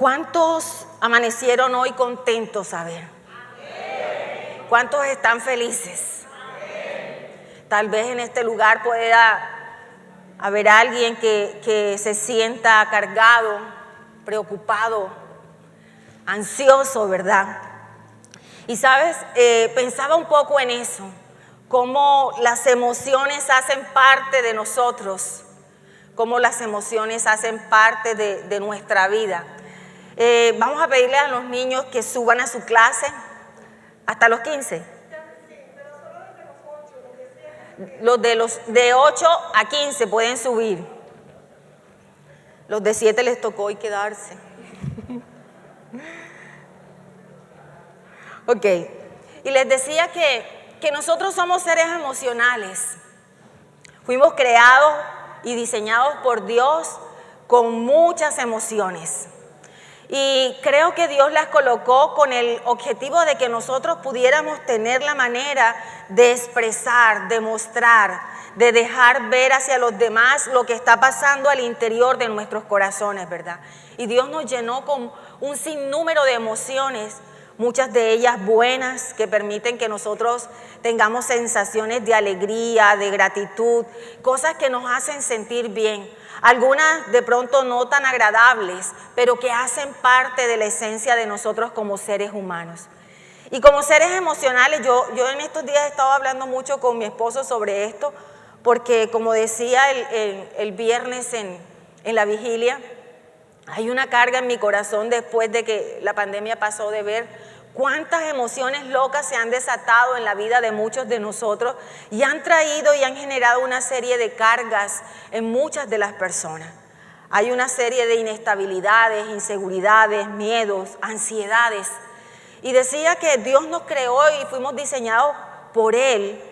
¿Cuántos amanecieron hoy contentos? A ver. ¿Cuántos están felices? Tal vez en este lugar pueda haber alguien que se sienta cargado, preocupado, ansioso, ¿verdad? Y sabes, pensaba un poco en eso, cómo las emociones hacen parte de nosotros, cómo las emociones hacen parte de nuestra vida. Vamos a pedirle a los niños que suban a su clase hasta los 15. Los de 8 a 15 pueden subir. Los de 7 les tocó hoy quedarse. Ok. Y les decía que nosotros somos seres emocionales. Fuimos creados y diseñados por Dios con muchas emociones. Y creo que Dios las colocó con el objetivo de que nosotros pudiéramos tener la manera de expresar, de mostrar, de dejar ver hacia los demás lo que está pasando al interior de nuestros corazones, ¿verdad? Y Dios nos llenó con un sinnúmero de emociones, muchas de ellas buenas, que permiten que nosotros tengamos sensaciones de alegría, de gratitud, cosas que nos hacen sentir bien. Algunas de pronto no tan agradables, pero que hacen parte de la esencia de nosotros como seres humanos. Y como seres emocionales, yo en estos días he estado hablando mucho con mi esposo sobre esto, porque como decía el viernes en la vigilia, hay una carga en mi corazón después de que la pandemia pasó, de ver cuántas emociones locas se han desatado en la vida de muchos de nosotros y han traído y han generado una serie de cargas en muchas de las personas. Hay una serie de inestabilidades, inseguridades, miedos, ansiedades. Y decía que Dios nos creó y fuimos diseñados por Él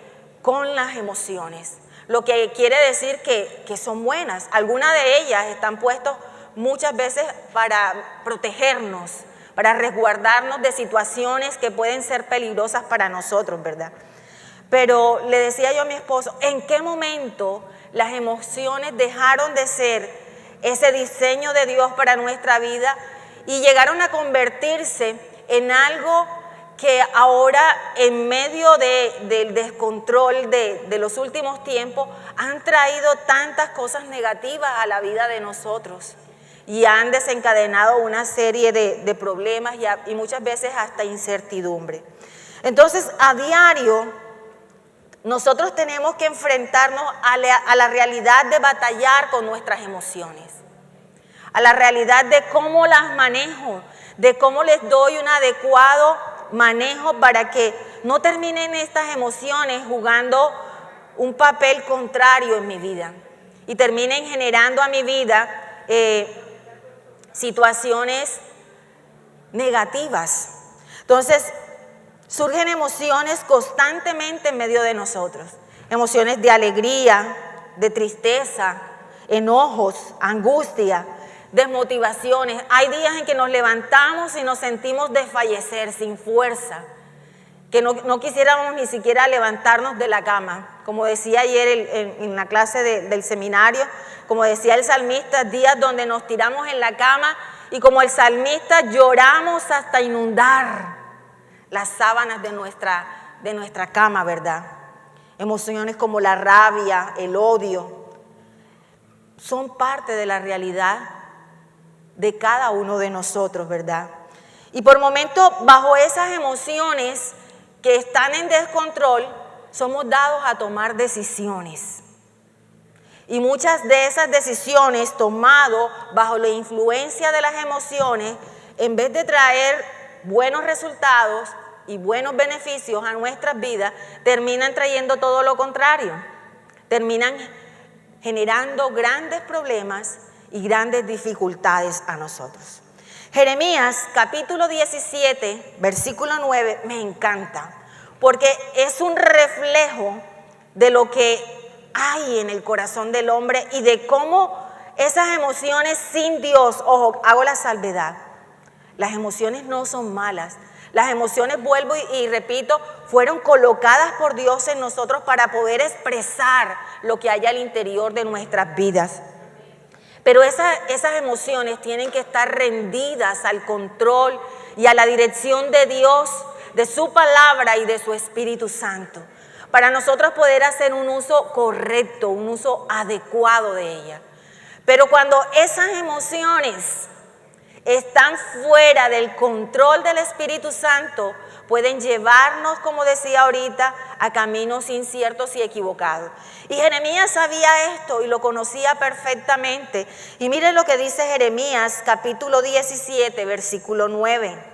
con las emociones. Lo que quiere decir que son buenas. Algunas de ellas están puestas muchas veces para protegernos, para resguardarnos de situaciones que pueden ser peligrosas para nosotros, ¿verdad? Pero le decía yo a mi esposo, ¿en qué momento las emociones dejaron de ser ese diseño de Dios para nuestra vida y llegaron a convertirse en algo que ahora, en medio del descontrol de los últimos tiempos, han traído tantas cosas negativas a la vida de nosotros? Y han desencadenado una serie de problemas y muchas veces hasta incertidumbre. Entonces, a diario, nosotros tenemos que enfrentarnos a la realidad de batallar con nuestras emociones, a la realidad de cómo las manejo, de cómo les doy un adecuado manejo para que no terminen estas emociones jugando un papel contrario en mi vida y terminen generando a mi vida situaciones negativas. Entonces, surgen emociones constantemente en medio de nosotros. Emociones de alegría, de tristeza, enojos, angustia, desmotivaciones. Hay días en que nos levantamos y nos sentimos desfallecer, sin fuerza, que no quisiéramos ni siquiera levantarnos de la cama. Como decía ayer en la clase del seminario, como decía el salmista, días donde nos tiramos en la cama y como el salmista lloramos hasta inundar las sábanas de nuestra cama, ¿verdad? Emociones como la rabia, el odio, son parte de la realidad de cada uno de nosotros, ¿verdad? Y por momentos, bajo esas emociones que están en descontrol, somos dados a tomar decisiones. Y muchas de esas decisiones tomadas bajo la influencia de las emociones, en vez de traer buenos resultados y buenos beneficios a nuestras vidas, terminan trayendo todo lo contrario. Terminan generando grandes problemas y grandes dificultades a nosotros. Jeremías capítulo 17, versículo 9, me encanta, porque es un reflejo de lo que hay en el corazón del hombre y de cómo esas emociones sin Dios, ojo, hago la salvedad, las emociones no son malas. Las emociones, vuelvo y repito, fueron colocadas por Dios en nosotros para poder expresar lo que hay al interior de nuestras vidas. Pero esas emociones tienen que estar rendidas al control y a la dirección de Dios, de su palabra y de su Espíritu Santo, para nosotros poder hacer un uso correcto, un uso adecuado de ella. Pero cuando esas emociones están fuera del control del Espíritu Santo, pueden llevarnos, como decía ahorita, a caminos inciertos y equivocados. Y Jeremías sabía esto y lo conocía perfectamente. Y miren lo que dice Jeremías, capítulo 17, versículo 9.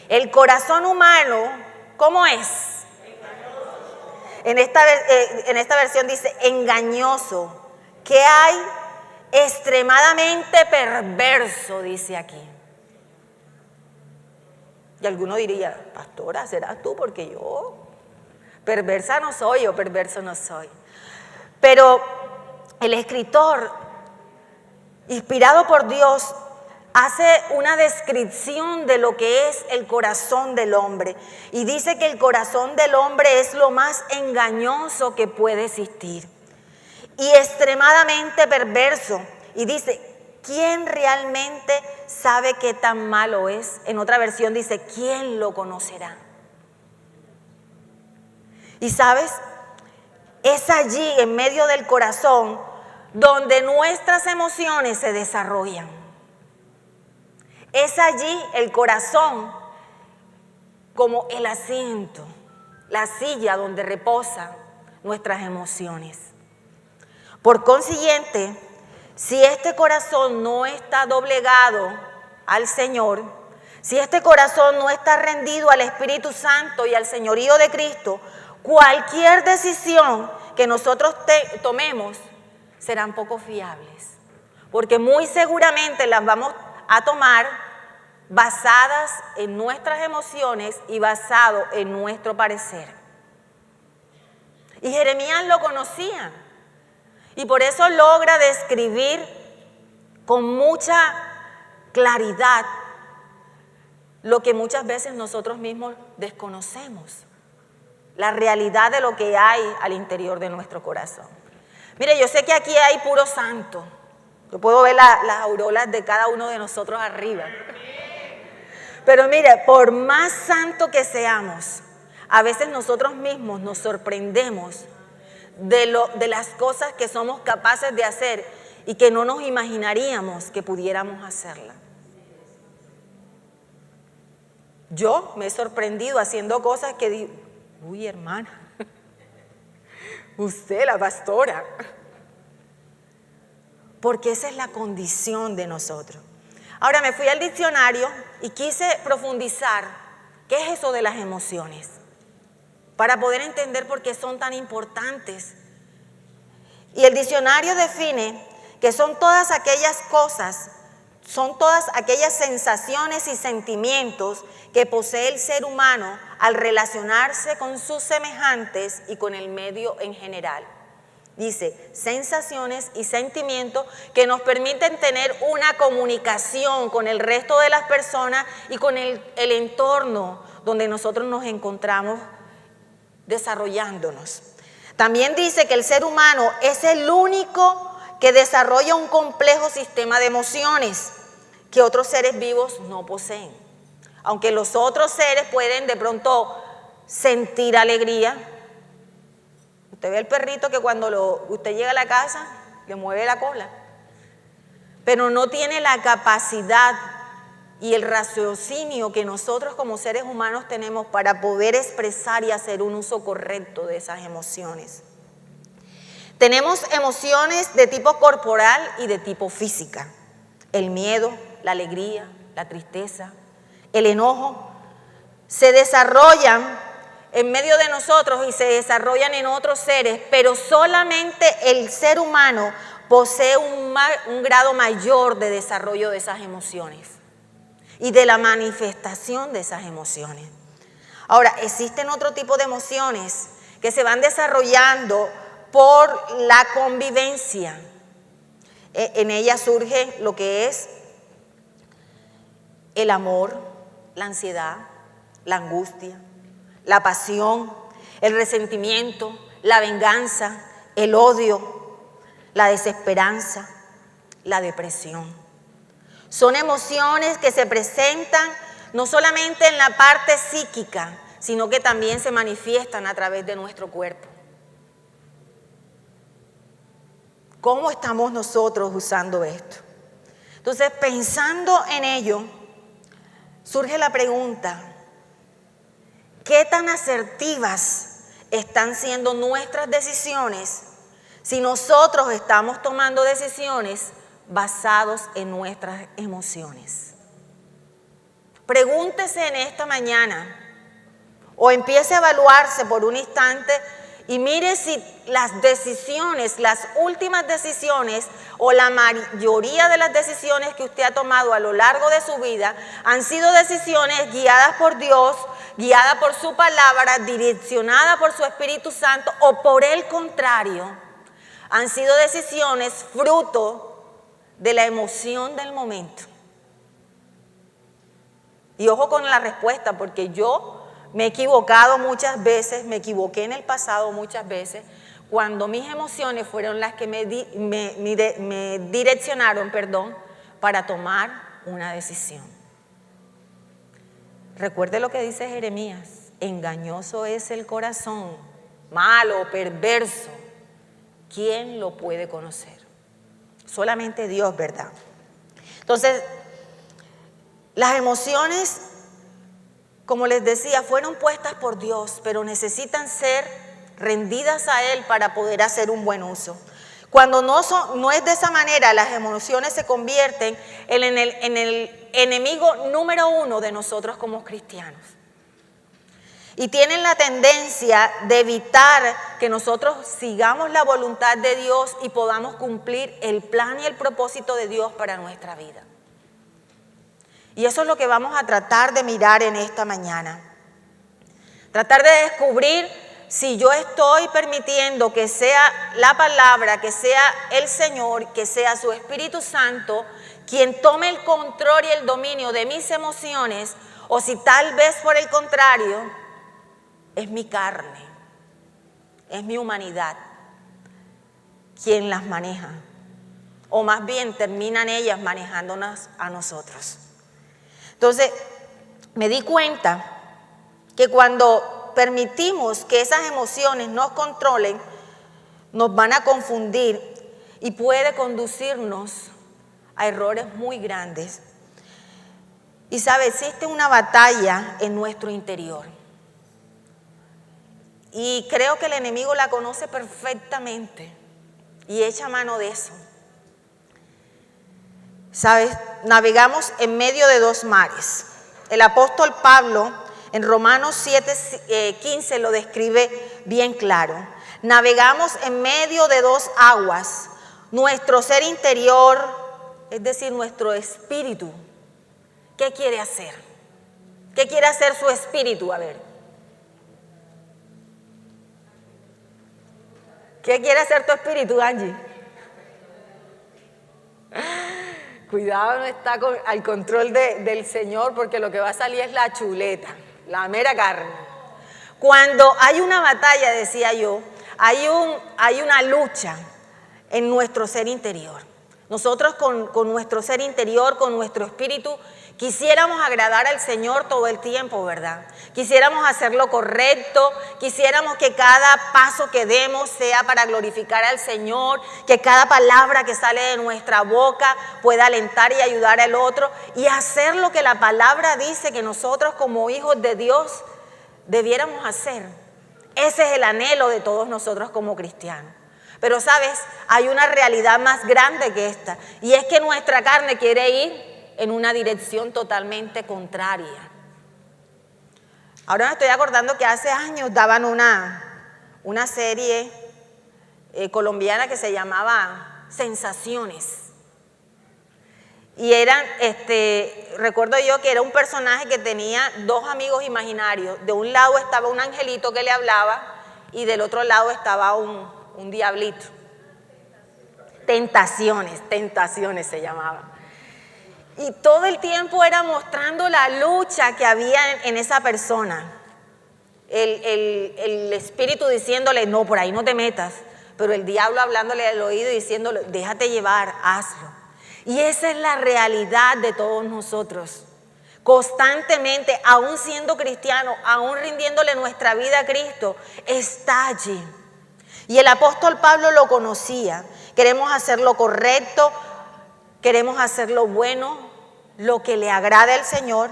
El corazón humano, ¿cómo es? En esta versión dice engañoso. ¿Qué hay? Extremadamente perverso, dice aquí. Y alguno diría, pastora, ¿serás tú? Porque yo perversa no soy o perverso no soy. Pero el escritor, inspirado por Dios, hace una descripción de lo que es el corazón del hombre. Y dice que el corazón del hombre es lo más engañoso que puede existir. Y extremadamente perverso. Y dice, ¿quién realmente sabe qué tan malo es? En otra versión dice, ¿quién lo conocerá? Y sabes, es allí en medio del corazón donde nuestras emociones se desarrollan. Es allí el corazón como el asiento, la silla donde reposan nuestras emociones. Por consiguiente, si este corazón no está doblegado al Señor, si este corazón no está rendido al Espíritu Santo y al señorío de Cristo, cualquier decisión que nosotros tomemos serán poco fiables, porque muy seguramente las vamos a tomar basadas en nuestras emociones y basado en nuestro parecer. Y Jeremías lo conocía. Y por eso logra describir con mucha claridad lo que muchas veces nosotros mismos desconocemos, la realidad de lo que hay al interior de nuestro corazón. Mire, yo sé que aquí hay puro santo. Yo puedo ver las aureolas de cada uno de nosotros arriba. Pero mire, por más santo que seamos, a veces nosotros mismos nos sorprendemos de las cosas que somos capaces de hacer y que no nos imaginaríamos que pudiéramos hacerla. Yo me he sorprendido haciendo cosas que digo, uy, hermana, usted la pastora, porque esa es la condición de nosotros. Ahora me fui al diccionario y quise profundizar qué es eso de las emociones, para poder entender por qué son tan importantes. Y el diccionario define que son todas aquellas cosas, son todas aquellas sensaciones y sentimientos que posee el ser humano al relacionarse con sus semejantes y con el medio en general. Dice, sensaciones y sentimientos que nos permiten tener una comunicación con el resto de las personas y con el entorno donde nosotros nos encontramos desarrollándonos. También dice que el ser humano es el único que desarrolla un complejo sistema de emociones que otros seres vivos no poseen. Aunque los otros seres pueden de pronto sentir alegría. Usted ve el perrito que cuando usted llega a la casa le mueve la cola, pero no tiene la capacidad y el raciocinio que nosotros como seres humanos tenemos para poder expresar y hacer un uso correcto de esas emociones. Tenemos emociones de tipo corporal y de tipo física. El miedo, la alegría, la tristeza, el enojo se desarrollan en medio de nosotros y se desarrollan en otros seres, pero solamente el ser humano posee un grado mayor de desarrollo de esas emociones y de la manifestación de esas emociones. Ahora, existen otro tipo de emociones que se van desarrollando por la convivencia. En ella surge lo que es el amor, la ansiedad, la angustia, la pasión, el resentimiento, la venganza, el odio, la desesperanza, la depresión. Son emociones que se presentan no solamente en la parte psíquica, sino que también se manifiestan a través de nuestro cuerpo. ¿Cómo estamos nosotros usando esto? Entonces, pensando en ello, surge la pregunta: ¿qué tan asertivas están siendo nuestras decisiones si nosotros estamos tomando decisiones basados en nuestras emociones? Pregúntese en esta mañana, o empiece a evaluarse por un instante y mire si las decisiones, las últimas decisiones o la mayoría de las decisiones que usted ha tomado a lo largo de su vida han sido decisiones guiadas por Dios, guiadas por su palabra, direccionadas por su Espíritu Santo, o por el contrario, han sido decisiones fruto de la emoción del momento. Y ojo con la respuesta, porque yo me he equivocado muchas veces, me equivoqué en el pasado muchas veces, cuando mis emociones fueron las que me direccionaron, para tomar una decisión. Recuerde lo que dice Jeremías: engañoso es el corazón, malo, perverso. ¿Quién lo puede conocer? Solamente Dios, ¿verdad? Entonces, las emociones, como les decía, fueron puestas por Dios, pero necesitan ser rendidas a Él para poder hacer un buen uso. Cuando no es de esa manera, las emociones se convierten en el enemigo número uno de nosotros como cristianos. Y tienen la tendencia de evitar que nosotros sigamos la voluntad de Dios y podamos cumplir el plan y el propósito de Dios para nuestra vida. Y eso es lo que vamos a tratar de mirar en esta mañana. Tratar de descubrir si yo estoy permitiendo que sea la palabra, que sea el Señor, que sea su Espíritu Santo quien tome el control y el dominio de mis emociones, o si tal vez por el contrario es mi carne, es mi humanidad quien las maneja, o más bien terminan ellas manejándonos a nosotros. Entonces, me di cuenta que cuando permitimos que esas emociones nos controlen, nos van a confundir y puede conducirnos a errores muy grandes. Y sabe, existe una batalla en nuestro interior. Y creo que el enemigo la conoce perfectamente y echa mano de eso. ¿Sabes? Navegamos en medio de dos mares. El apóstol Pablo en Romanos 7:15 lo describe bien claro. Navegamos en medio de dos aguas. Nuestro ser interior, es decir, nuestro espíritu, ¿qué quiere hacer? ¿Qué quiere hacer su espíritu? A ver. ¿Qué quiere hacer tu espíritu, Angie? Cuidado, no está al control del Señor, porque lo que va a salir es la chuleta, la mera carne. Cuando hay una batalla, decía yo, hay una lucha en nuestro ser interior. Nosotros con nuestro ser interior, con nuestro espíritu, quisiéramos agradar al Señor todo el tiempo, ¿verdad? Quisiéramos hacer lo correcto, quisiéramos que cada paso que demos sea para glorificar al Señor, que cada palabra que sale de nuestra boca pueda alentar y ayudar al otro y hacer lo que la palabra dice que nosotros como hijos de Dios debiéramos hacer. Ese es el anhelo de todos nosotros como cristianos. Pero, ¿sabes? Hay una realidad más grande que esta, y es que nuestra carne quiere ir en una dirección totalmente contraria. Ahora me estoy acordando que hace años daban una serie colombiana que se llamaba Sensaciones. Y eran, recuerdo yo que era un personaje que tenía dos amigos imaginarios. De un lado estaba un angelito que le hablaba y del otro lado estaba un diablito. Tentaciones se llamaba. Y todo el tiempo era mostrando la lucha que había en esa persona. El espíritu diciéndole, no, por ahí no te metas. Pero el diablo hablándole al oído y diciéndole, déjate llevar, hazlo. Y esa es la realidad de todos nosotros. Constantemente, aún siendo cristiano, aún rindiéndole nuestra vida a Cristo, está allí. Y el apóstol Pablo lo conocía. Queremos hacer lo correcto, queremos hacer lo bueno, lo que le agrade al Señor,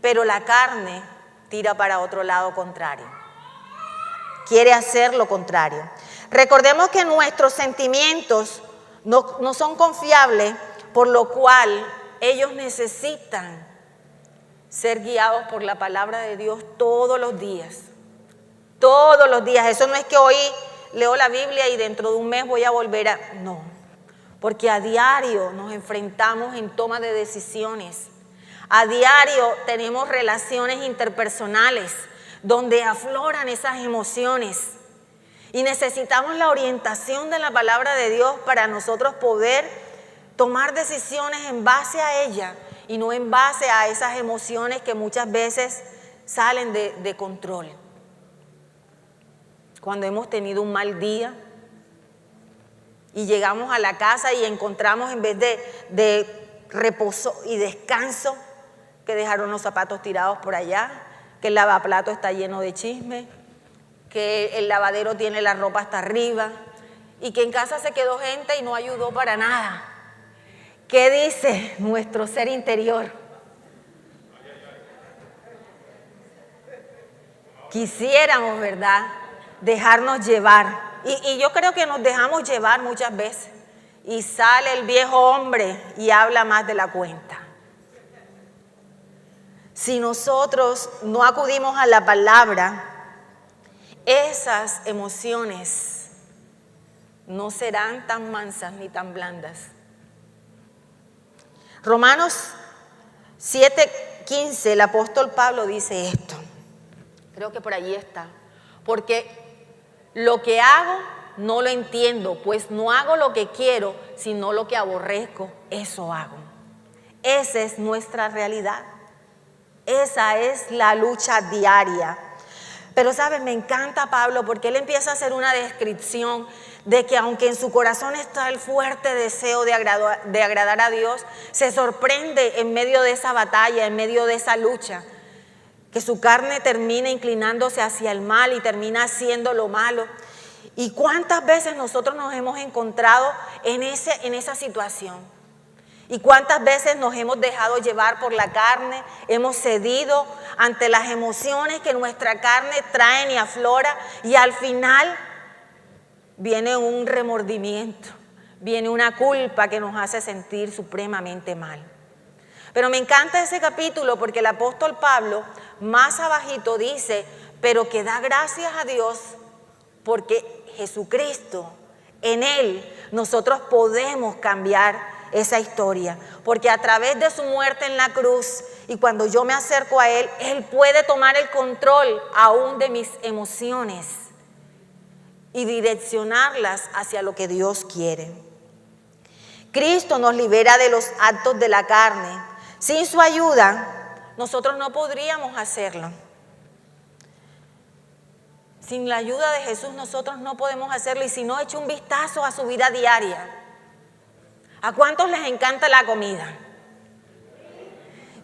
pero la carne tira para otro lado contrario. Quiere hacer lo contrario. Recordemos que nuestros sentimientos no son confiables, por lo cual ellos necesitan ser guiados por la palabra de Dios todos los días. Todos los días. Eso no es que hoy leo la Biblia y dentro de un mes voy a volver a... No, porque a diario nos enfrentamos en toma de decisiones. A diario tenemos relaciones interpersonales donde afloran esas emociones. Y necesitamos la orientación de la palabra de Dios para nosotros poder tomar decisiones en base a ella y no en base a esas emociones que muchas veces salen de control. Cuando hemos tenido un mal día y llegamos a la casa y encontramos, en vez de reposo y descanso, que dejaron los zapatos tirados por allá, que el lavaplato está lleno de chisme, que el lavadero tiene la ropa hasta arriba y que en casa se quedó gente y no ayudó para nada. ¿Qué dice nuestro ser interior? Quisiéramos, ¿verdad?, dejarnos llevar. Y yo creo que nos dejamos llevar muchas veces. Y sale el viejo hombre y habla más de la cuenta. Si nosotros no acudimos a la palabra, esas emociones no serán tan mansas ni tan blandas. Romanos 7:15, el apóstol Pablo dice esto. Creo que por allí está. Porque lo que hago no lo entiendo, pues no hago lo que quiero, sino lo que aborrezco, eso hago. Esa es nuestra realidad. Esa es la lucha diaria. Pero ¿sabes? Me encanta Pablo porque él empieza a hacer una descripción de que aunque en su corazón está el fuerte deseo de agradar a Dios, se sorprende en medio de esa batalla, en medio de esa lucha, que su carne termina inclinándose hacia el mal y termina haciendo lo malo. ¿Y cuántas veces nosotros nos hemos encontrado en esa situación? ¿Y cuántas veces nos hemos dejado llevar por la carne? Hemos cedido ante las emociones que nuestra carne trae y aflora, y al final viene un remordimiento, viene una culpa que nos hace sentir supremamente mal. Pero me encanta ese capítulo porque el apóstol Pablo más abajito dice, pero que da gracias a Dios porque Jesucristo, en Él nosotros podemos cambiar esa historia, porque a través de su muerte en la cruz y cuando yo me acerco a Él, Él puede tomar el control aún de mis emociones y direccionarlas hacia lo que Dios quiere. Cristo nos libera de los actos de la carne. Sin su ayuda, nosotros no podríamos hacerlo. Sin la ayuda de Jesús nosotros no podemos hacerlo. Y si no, eche un vistazo a su vida diaria. ¿A cuántos les encanta la comida?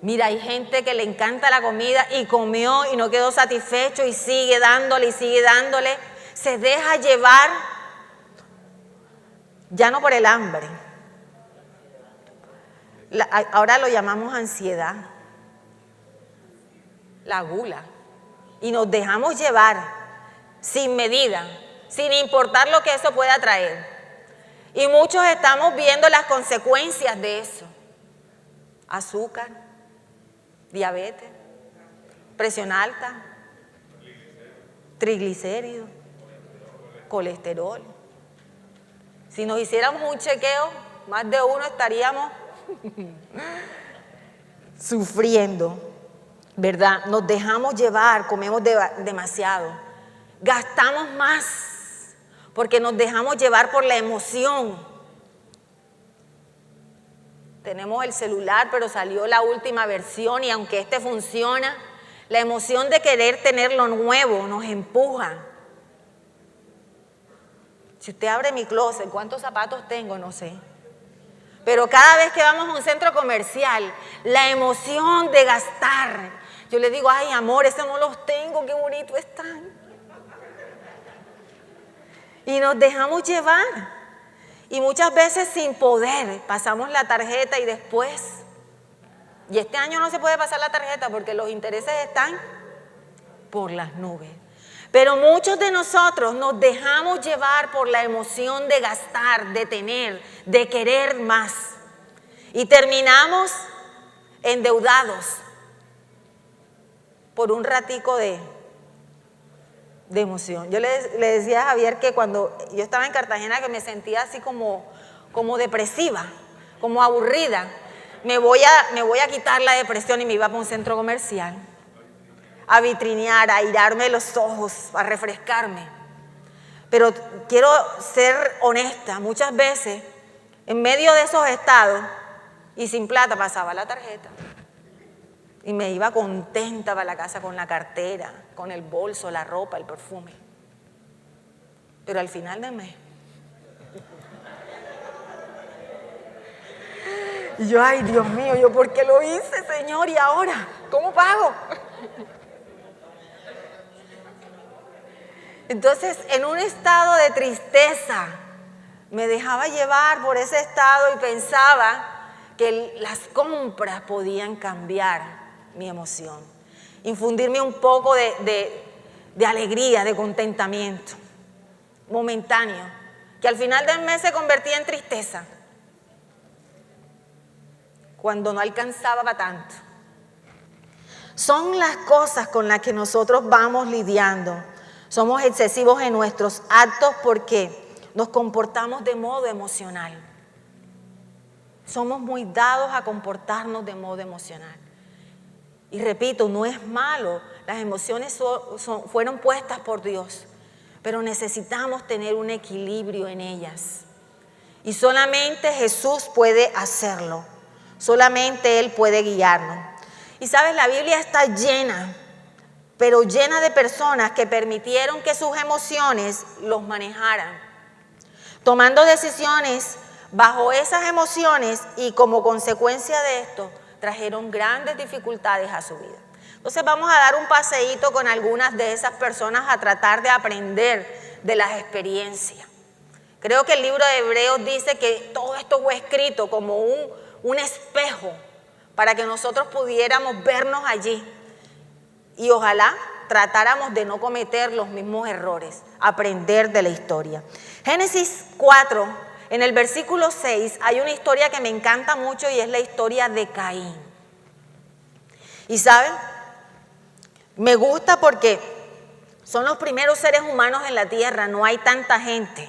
Mira, hay gente que le encanta la comida y comió y no quedó satisfecho y sigue dándole y sigue dándole. Se deja llevar, ya no por el hambre. Ahora lo llamamos ansiedad, la gula. Y nos dejamos llevar sin medida, sin importar lo que eso pueda traer. Y muchos estamos viendo las consecuencias de eso. Azúcar, diabetes, presión alta, triglicéridos, colesterol. Si nos hiciéramos un chequeo, más de uno estaríamos sufriendo, ¿verdad? Nos dejamos llevar, comemos demasiado, gastamos más porque nos dejamos llevar por la emoción. Tenemos el celular, pero salió la última versión y aunque este funciona, la emoción de querer tener lo nuevo nos empuja. Si usted abre mi closet, ¿cuántos zapatos tengo? No sé. Pero cada vez que vamos a un centro comercial, la emoción de gastar, yo le digo, ay amor, ese no los tengo, qué bonito están. Y nos dejamos llevar. Y muchas veces sin poder, pasamos la tarjeta y después, y este año no se puede pasar la tarjeta porque los intereses están por las nubes. Pero muchos de nosotros nos dejamos llevar por la emoción de gastar, de tener, de querer más. Y terminamos endeudados por un ratico de emoción. Yo le decía a Javier que cuando yo estaba en Cartagena que me sentía así como depresiva, como aburrida. Me voy a quitar la depresión y me iba para un centro comercial a vitrinear, a airarme los ojos, a refrescarme. Pero quiero ser honesta, muchas veces en medio de esos estados y sin plata pasaba la tarjeta y me iba contenta para la casa con la cartera, con el bolso, la ropa, el perfume. Pero al final del mes, y yo, ay Dios mío, ¿yo por qué lo hice, Señor? ¿Y ahora? ¿Cómo pago? Entonces, en un estado de tristeza, me dejaba llevar por ese estado y pensaba que las compras podían cambiar mi emoción, infundirme un poco de alegría, de contentamiento momentáneo, que al final del mes se convertía en tristeza, cuando no alcanzaba para tanto. Son las cosas con las que nosotros vamos lidiando. Somos excesivos en nuestros actos porque nos comportamos de modo emocional. Somos muy dados a comportarnos de modo emocional. Y repito, no es malo, las emociones fueron puestas por Dios, pero necesitamos tener un equilibrio en ellas. Y solamente Jesús puede hacerlo, solamente Él puede guiarnos. Y sabes, la Biblia está llena, pero llena de personas que permitieron que sus emociones los manejaran, tomando decisiones bajo esas emociones y como consecuencia de esto trajeron grandes dificultades a su vida. Entonces vamos a dar un paseíto con algunas de esas personas a tratar de aprender de las experiencias. Creo que el libro de Hebreos dice que todo esto fue escrito como un espejo para que nosotros pudiéramos vernos allí y ojalá tratáramos de no cometer los mismos errores, aprender de la historia. Génesis 4, en el versículo 6, hay una historia que me encanta mucho y es la historia de Caín. Y ¿saben? Me gusta porque son los primeros seres humanos en la tierra, no hay tanta gente,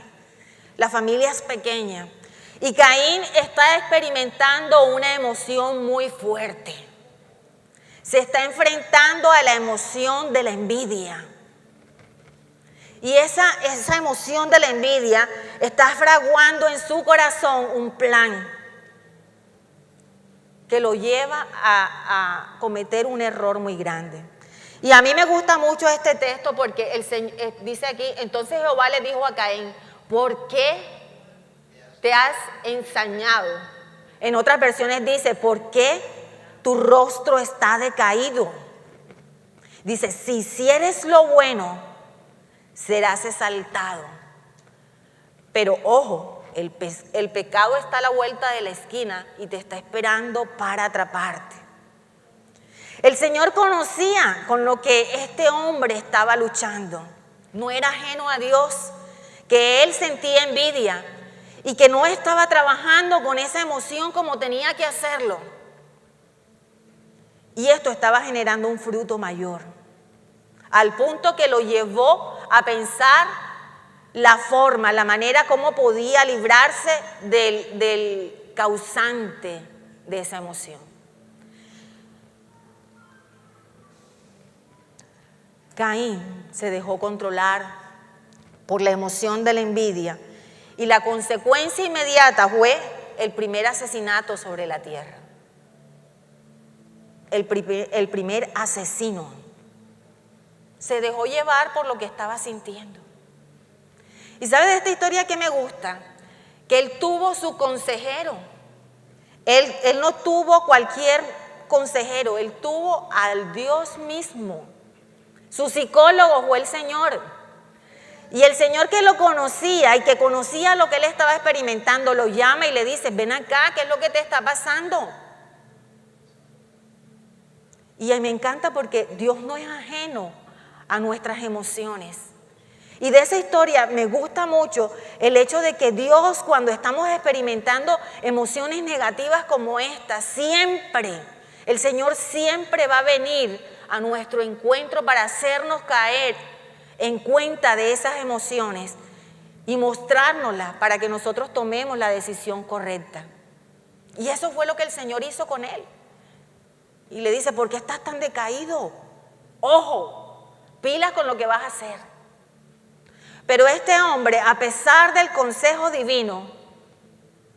la familia es pequeña. Y Caín está experimentando una emoción muy fuerte. Se está enfrentando a la emoción de la envidia. Y esa emoción de la envidia está fraguando en su corazón un plan que lo lleva a cometer un error muy grande. Y a mí me gusta mucho este texto porque el Señor dice aquí, entonces Jehová le dijo a Caín, ¿por qué te has ensañado? En otras versiones dice, ¿por qué tu rostro está decaído? Dice, si hicieres lo bueno, serás exaltado. Pero ojo, el pecado está a la vuelta de la esquina y te está esperando para atraparte. El Señor conocía con lo que este hombre estaba luchando. No era ajeno a Dios, que él sentía envidia y que no estaba trabajando con esa emoción como tenía que hacerlo. Y esto estaba generando un fruto mayor, al punto que lo llevó a pensar la forma, la manera como podía librarse del causante de esa emoción. Caín se dejó controlar por la emoción de la envidia y la consecuencia inmediata fue el primer asesinato sobre la tierra. El primer asesino se dejó llevar por lo que estaba sintiendo. ¿Y sabe de esta historia que me gusta? Que él tuvo su consejero. Él no tuvo cualquier consejero, él tuvo al Dios mismo. Su psicólogo fue el Señor. Y el Señor, que lo conocía y que conocía lo que él estaba experimentando, lo llama y le dice: ven acá, ¿qué es lo que te está pasando? Y me encanta porque Dios no es ajeno a nuestras emociones. Y de esa historia me gusta mucho el hecho de que Dios, cuando estamos experimentando emociones negativas como esta, siempre, el Señor siempre va a venir a nuestro encuentro para hacernos caer en cuenta de esas emociones y mostrárnoslas para que nosotros tomemos la decisión correcta. Y eso fue lo que el Señor hizo con él. Y le dice: ¿por qué estás tan decaído? Ojo, pilas con lo que vas a hacer. Pero este hombre, a pesar del consejo divino,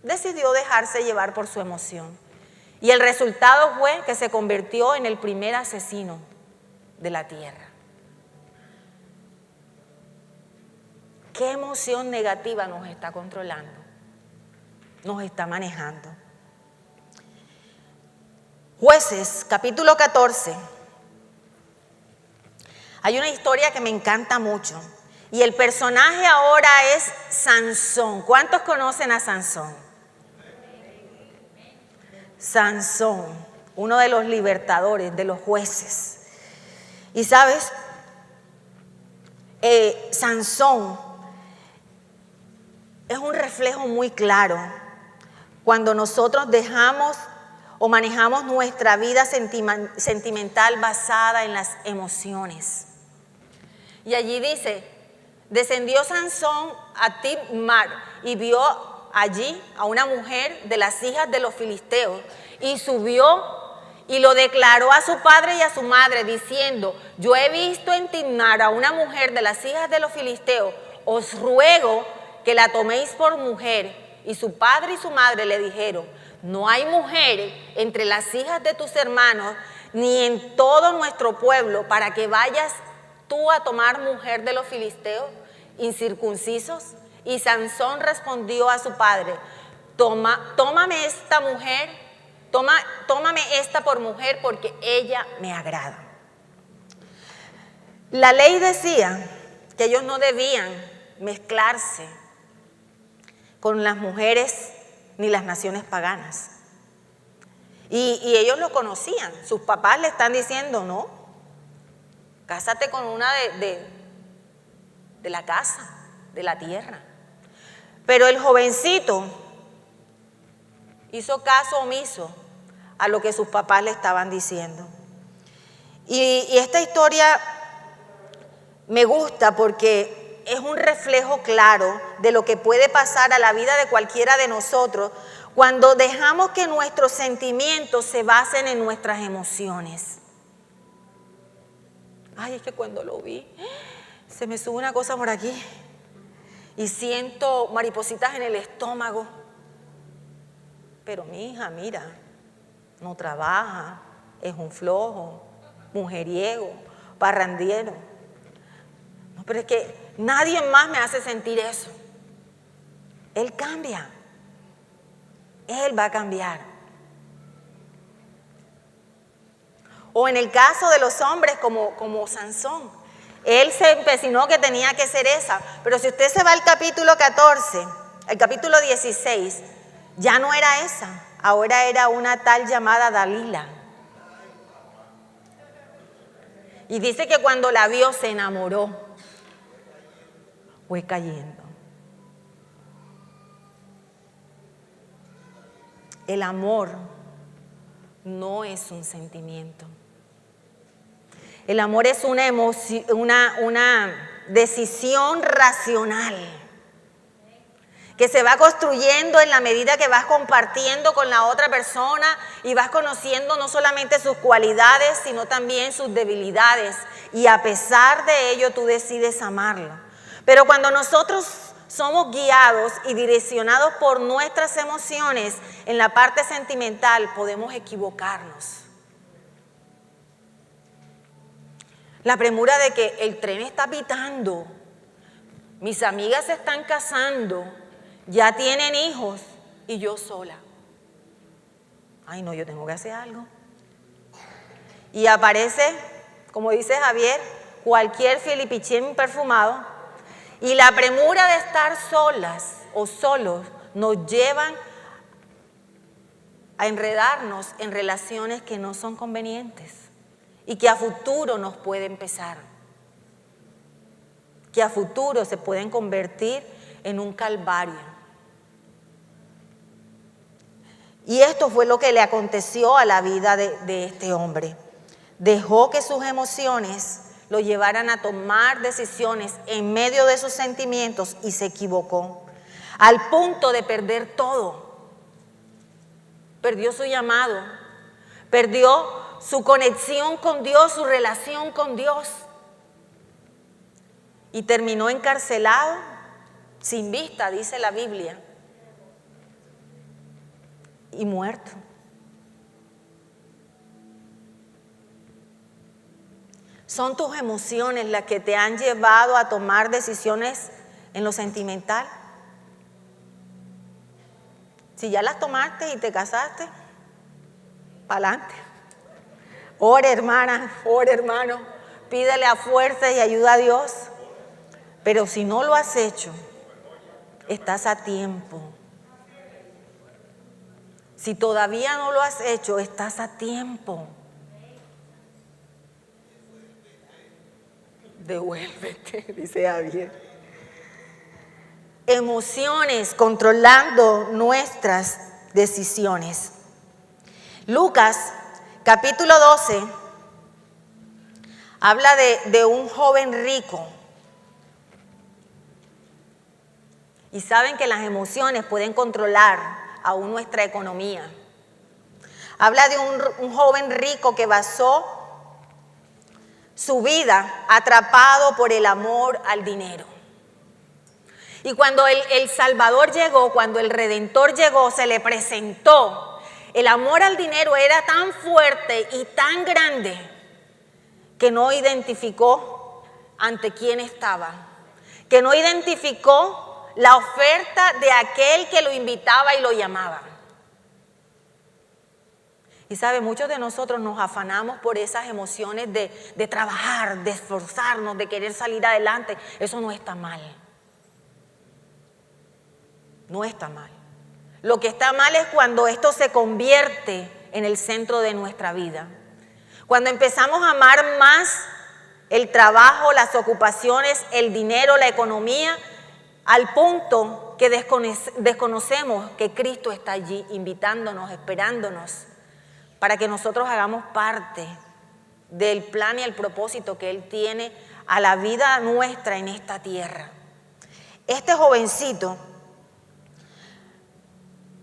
decidió dejarse llevar por su emoción. Y el resultado fue que se convirtió en el primer asesino de la tierra. ¿Qué emoción negativa nos está controlando? Nos está manejando. Jueces, capítulo 14. Hay una historia que me encanta mucho. Y el personaje ahora es Sansón. ¿Cuántos conocen a Sansón? Sansón, uno de los libertadores, de los jueces. Y sabes, Sansón es un reflejo muy claro cuando nosotros dejamos o manejamos nuestra vida sentimental basada en las emociones. Y allí dice: descendió Sansón a Timnar y vio allí a una mujer de las hijas de los filisteos, y subió y lo declaró a su padre y a su madre, diciendo: yo he visto en Timnar a una mujer de las hijas de los filisteos, os ruego que la toméis por mujer. Y su padre y su madre le dijeron: no hay mujer entre las hijas de tus hermanos ni en todo nuestro pueblo para que vayas tú a tomar mujer de los filisteos incircuncisos. Y Sansón respondió a su padre: tómame esta mujer, tómame esta por mujer, porque ella me agrada. La ley decía que ellos no debían mezclarse con las mujeres ni las naciones paganas. Y ellos lo conocían. Sus papás le están diciendo: no, cásate con una de la casa, de la tierra. Pero el jovencito hizo caso omiso a lo que sus papás le estaban diciendo. Y esta historia me gusta porque es un reflejo claro de lo que puede pasar a la vida de cualquiera de nosotros cuando dejamos que nuestros sentimientos se basen en nuestras emociones. Ay, es que cuando lo vi, se me sube una cosa por aquí y siento maripositas en el estómago. Pero mi hija, mira, no trabaja, es un flojo, mujeriego, parrandiero. No, pero es que nadie más me hace sentir eso. Él cambia. Él va a cambiar. O en el caso de los hombres como Sansón, él se empecinó que tenía que ser esa. Pero si usted se va al capítulo 14, al capítulo 16, ya no era esa. Ahora era una tal llamada Dalila. Y dice que cuando la vio se enamoró. Fue cayendo. El amor no es un sentimiento. El amor es una emoción, una decisión racional que se va construyendo en la medida que vas compartiendo con la otra persona y vas conociendo no solamente sus cualidades, sino también sus debilidades. Y a pesar de ello, tú decides amarlo. Pero cuando nosotros somos guiados y direccionados por nuestras emociones en la parte sentimental, podemos equivocarnos. La premura de que el tren está pitando, mis amigas se están casando, ya tienen hijos y yo sola. Ay, no, yo tengo que hacer algo. Y aparece, como dice Javier, cualquier filipichín perfumado, y la premura de estar solas o solos nos llevan a enredarnos en relaciones que no son convenientes y que a futuro nos pueden pesar, que a futuro se pueden convertir en un calvario. Y esto fue lo que le aconteció a la vida de este hombre. Dejó que sus emociones lo llevaran a tomar decisiones en medio de sus sentimientos y se equivocó, al punto de perder todo. Perdió su llamado, perdió su conexión con Dios, su relación con Dios. Y terminó encarcelado, sin vista, dice la Biblia, y muerto. ¿Son tus emociones las que te han llevado a tomar decisiones en lo sentimental? Si ya las tomaste y te casaste, para adelante. Ora, hermana, ora, hermano, pídele a fuerza y ayuda a Dios. Pero si no lo has hecho, estás a tiempo. Si todavía no lo has hecho, estás a tiempo. Devuélvete, dice Javier. Emociones controlando nuestras decisiones. Lucas, capítulo 12, habla de un joven rico. Y saben que las emociones pueden controlar aún nuestra economía. Habla de un joven rico que basó su vida atrapado por el amor al dinero. Y cuando el Salvador llegó, cuando el Redentor llegó, se le presentó. El amor al dinero era tan fuerte y tan grande que no identificó ante quién estaba, que no identificó la oferta de aquel que lo invitaba y lo llamaba. Y sabe, muchos de nosotros nos afanamos por esas emociones de trabajar, de esforzarnos, de querer salir adelante. Eso no está mal. No está mal. Lo que está mal es cuando esto se convierte en el centro de nuestra vida. Cuando empezamos a amar más el trabajo, las ocupaciones, el dinero, la economía, al punto que desconocemos que Cristo está allí invitándonos, esperándonos, para que nosotros hagamos parte del plan y el propósito que Él tiene a la vida nuestra en esta tierra. Este jovencito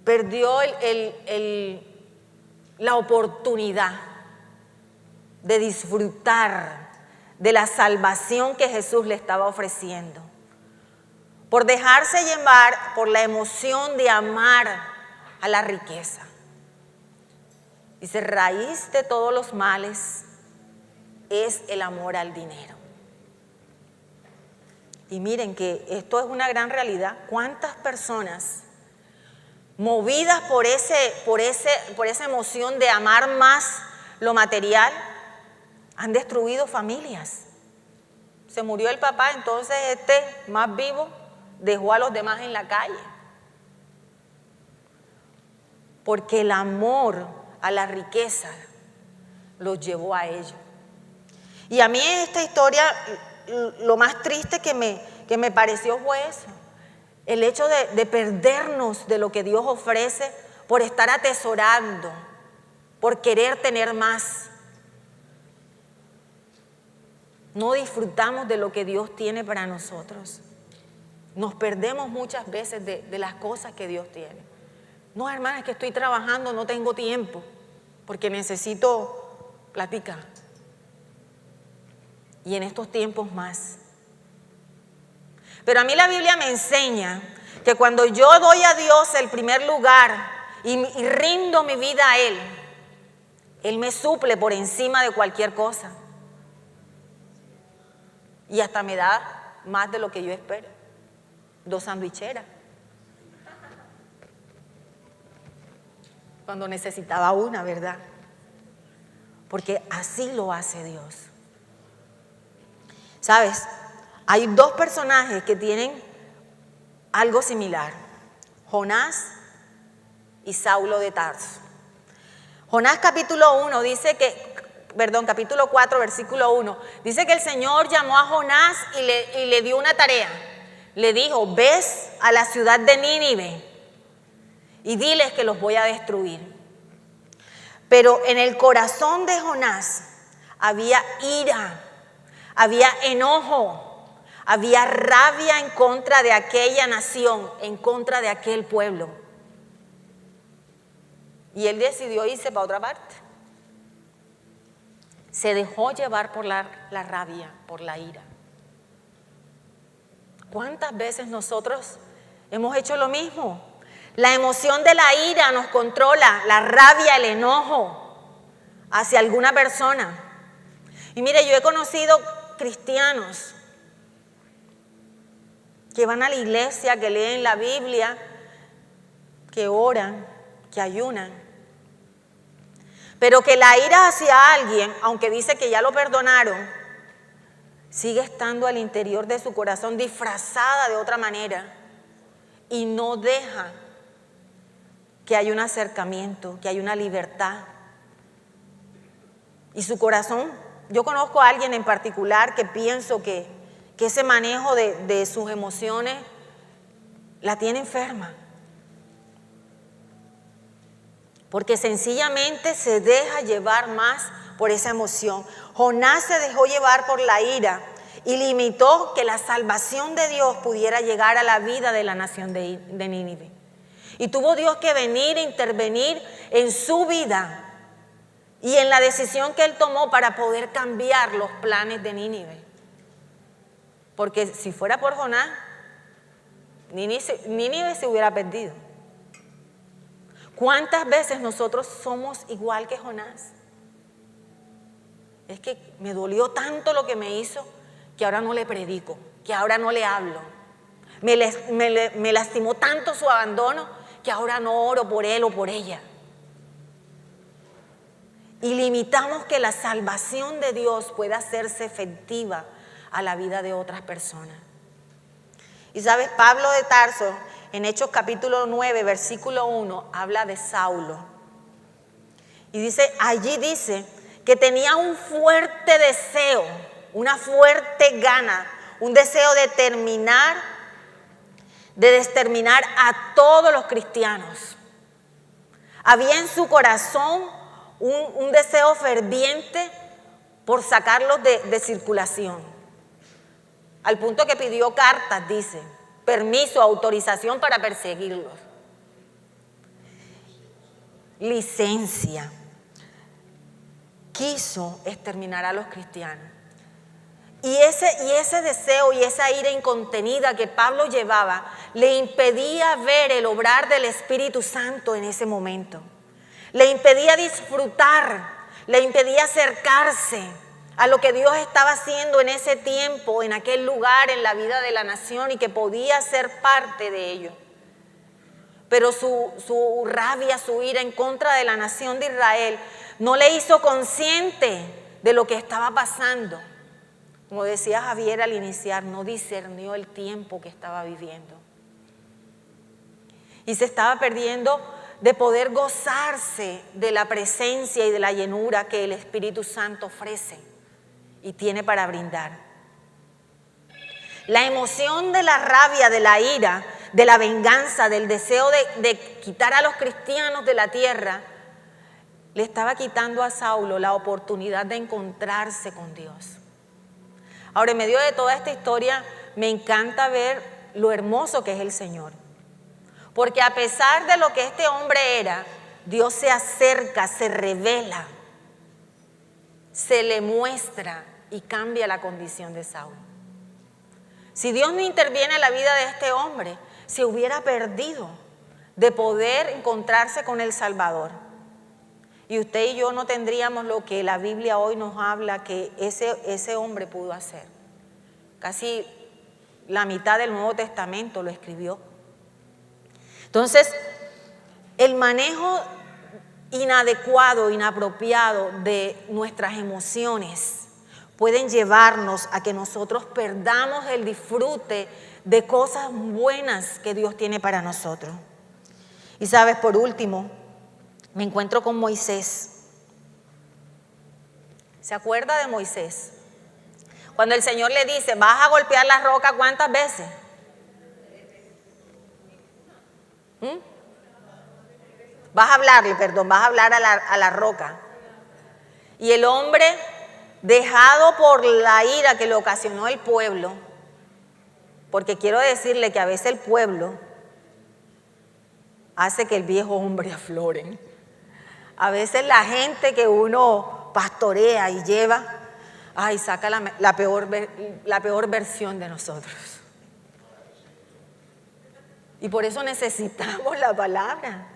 perdió la oportunidad de disfrutar de la salvación que Jesús le estaba ofreciendo, por dejarse llevar por la emoción de amar a la riqueza. Dice, raíz de todos los males es el amor al dinero. Y miren que esto es una gran realidad. ¿Cuántas personas movidas por esa emoción de amar más lo material han destruido familias? Se murió el papá, entonces más vivo dejó a los demás en la calle. Porque el amor a la riqueza los llevó a ello. Y a mí en esta historia lo más triste que me pareció fue eso. El hecho de perdernos de lo que Dios ofrece por estar atesorando, por querer tener más. No disfrutamos de lo que Dios tiene para nosotros. Nos perdemos muchas veces de las cosas que Dios tiene. No, hermana, es que estoy trabajando, no tengo tiempo, porque necesito platicar. Y en estos tiempos más. Pero a mí la Biblia me enseña que cuando yo doy a Dios el primer lugar y rindo mi vida a Él, Él me suple por encima de cualquier cosa. Y hasta me da más de lo que yo espero. 2 sandwicheras. cuando necesitaba una, ¿verdad? Porque así lo hace Dios. ¿Sabes? Hay dos personajes que tienen algo similar: Jonás y Saulo de Tarso. Jonás capítulo 4, versículo 1, dice que el Señor llamó a Jonás y le dio una tarea. Le dijo: ves a la ciudad de Nínive y diles que los voy a destruir. Pero en el corazón de Jonás había ira, había enojo, había rabia en contra de aquella nación, en contra de aquel pueblo. Y él decidió irse para otra parte. Se dejó llevar por la rabia, por la ira. ¿Cuántas veces nosotros hemos hecho lo mismo? La emoción de la ira nos controla, la rabia, el enojo hacia alguna persona. Y mire, yo he conocido cristianos que van a la iglesia, que leen la Biblia, que oran, que ayunan, pero que la ira hacia alguien, aunque dice que ya lo perdonaron, sigue estando al interior de su corazón disfrazada de otra manera y no deja que haya un acercamiento, que haya una libertad. Y su corazón, yo conozco a alguien en particular que pienso que ese manejo de sus emociones la tiene enferma. Porque sencillamente se deja llevar más por esa emoción. Jonás se dejó llevar por la ira y limitó que la salvación de Dios pudiera llegar a la vida de la nación de Nínive. Y tuvo Dios que venir e intervenir en su vida y en la decisión que él tomó para poder cambiar los planes de Nínive. Porque si fuera por Jonás, Nínive se hubiera perdido. ¿Cuántas veces nosotros somos igual que Jonás? Es que me dolió tanto lo que me hizo que ahora no le predico, que ahora no le hablo. Me lastimó tanto su abandono que ahora no oro por él o por ella. Y limitamos que la salvación de Dios pueda hacerse efectiva a la vida de otras personas. Y sabes, Pablo de Tarso, en Hechos capítulo 9, versículo 1, habla de Saulo. Y allí dice que tenía un fuerte deseo, una fuerte gana, un deseo de exterminar a todos los cristianos. Había en su corazón un deseo ferviente por sacarlos de circulación. Al punto que pidió cartas, dice, permiso, autorización para perseguirlos. Licencia. Quiso exterminar a los cristianos. Y ese deseo y esa ira incontenida que Pablo llevaba le impedía ver el obrar del Espíritu Santo en ese momento. Le impedía disfrutar, le impedía acercarse a lo que Dios estaba haciendo en ese tiempo, en aquel lugar, en la vida de la nación, y que podía ser parte de ello. Pero su rabia, su ira en contra de la nación de Israel no le hizo consciente de lo que estaba pasando. Como decía Javier al iniciar, no discernió el tiempo que estaba viviendo. Y se estaba perdiendo de poder gozarse de la presencia y de la llenura que el Espíritu Santo ofrece y tiene para brindar. La emoción de la rabia, de la ira, de la venganza, del deseo de quitar a los cristianos de la tierra, le estaba quitando a Saulo la oportunidad de encontrarse con Dios. Ahora, en medio de toda esta historia, me encanta ver lo hermoso que es el Señor. Porque a pesar de lo que este hombre era, Dios se acerca, se revela, se le muestra y cambia la condición de Saulo. Si Dios no interviene en la vida de este hombre, se hubiera perdido de poder encontrarse con el Salvador. Y usted y yo no tendríamos lo que la Biblia hoy nos habla que ese hombre pudo hacer. Casi la mitad del Nuevo Testamento lo escribió. Entonces, el manejo inadecuado, inapropiado de nuestras emociones pueden llevarnos a que nosotros perdamos el disfrute de cosas buenas que Dios tiene para nosotros. Y sabes, por último, me encuentro con Moisés. ¿Se acuerda de Moisés? Cuando el Señor le dice, vas a golpear la roca, ¿cuántas veces? Vas a hablar a la roca. Y el hombre, dejado por la ira que le ocasionó el pueblo, porque quiero decirle que a veces el pueblo hace que el viejo hombre aflore. A veces la gente que uno pastorea y lleva, saca la peor versión de nosotros. Y por eso necesitamos la palabra.